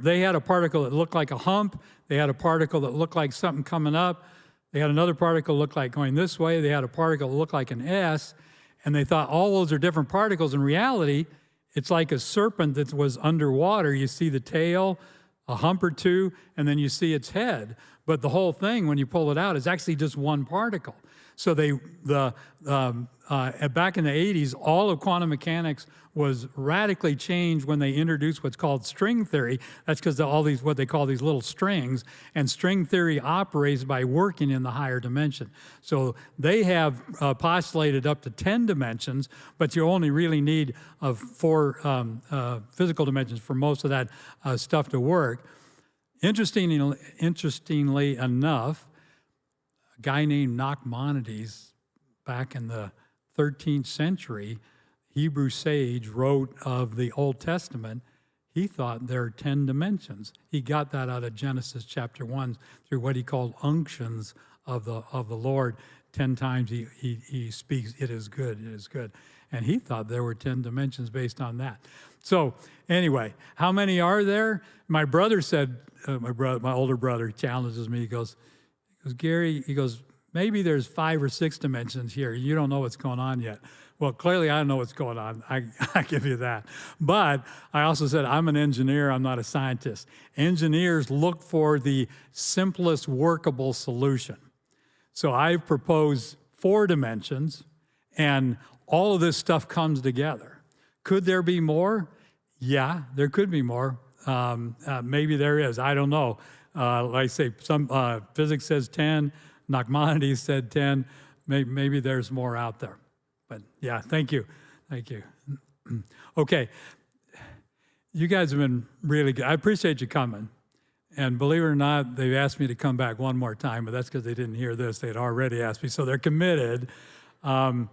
they had a particle that looked like a hump, they had a particle that looked like something coming up, they had another particle that looked like going this way, they had a particle that looked like an S, and they thought all those are different particles. In reality, it's like a serpent that was underwater. You see the tail, a hump or two, and then you see its head. But the whole thing, when you pull it out, is actually just one particle. So back in the 80s, all of quantum mechanics was radically changed when they introduced what's called string theory. That's because of all these, what they call these little strings, and string theory operates by working in the higher dimension. So they have postulated up to 10 dimensions, but you only really need 4 physical dimensions for most of that stuff to work. Interestingly enough, a guy named Nachmanides, back in the 13th century, Hebrew sage, wrote of the Old Testament. He thought there are 10 dimensions. He got that out of Genesis chapter 1 through what he called unctions of the Lord 10 times he speaks, it is good, it is good. And he thought there were 10 dimensions based on that. So anyway, how many are there? My brother said, my older brother challenges me. He goes, Gary, maybe there's 5 or 6 dimensions here. You don't know what's going on yet. Well, clearly I don't know what's going on. I give you that. But I also said I'm an engineer. I'm not a scientist. Engineers look for the simplest workable solution. So I've proposed 4 dimensions, and all of this stuff comes together. Could there be more? Yeah, there could be more. Maybe there is. I don't know. Like I say, some physics says 10. Nachmanides said 10. Maybe there's more out there. But yeah, thank you. Thank you. Okay. You guys have been really good. I appreciate you coming. And believe it or not, they've asked me to come back one more time, but that's because they didn't hear this. They had already asked me, so they're committed. Haven't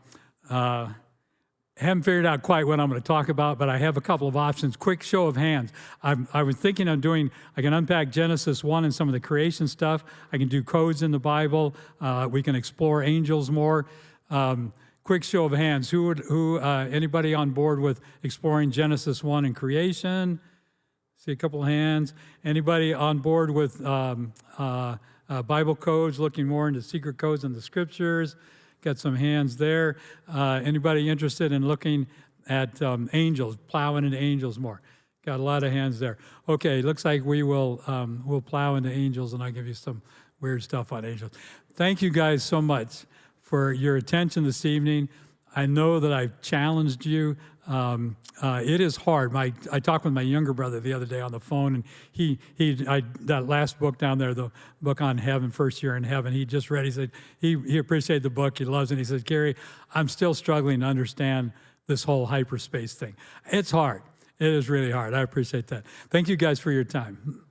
figured out quite what I'm going to talk about, but I have a couple of options. Quick show of hands. I was thinking of doing, I can unpack Genesis 1 and some of the creation stuff. I can do codes in the Bible. We can explore angels more. Quick show of hands. Anybody on board with exploring Genesis 1 and creation? See a couple of hands. Anybody on board with Bible codes, looking more into secret codes in the scriptures? Got some hands there. Anybody interested in looking at angels, plowing into angels more? Got a lot of hands there. Okay, looks like we'll plow into angels, and I'll give you some weird stuff on angels. Thank you guys so much for your attention this evening. I know that I've challenged you. It is hard. I talked with my younger brother the other day on the phone, and that last book down there, the book on heaven, First Year in Heaven, he just read. He said he appreciated the book. He loves it. He says, Gary, I'm still struggling to understand this whole hyperspace thing. It's hard. It is really hard. I appreciate that. Thank you guys for your time.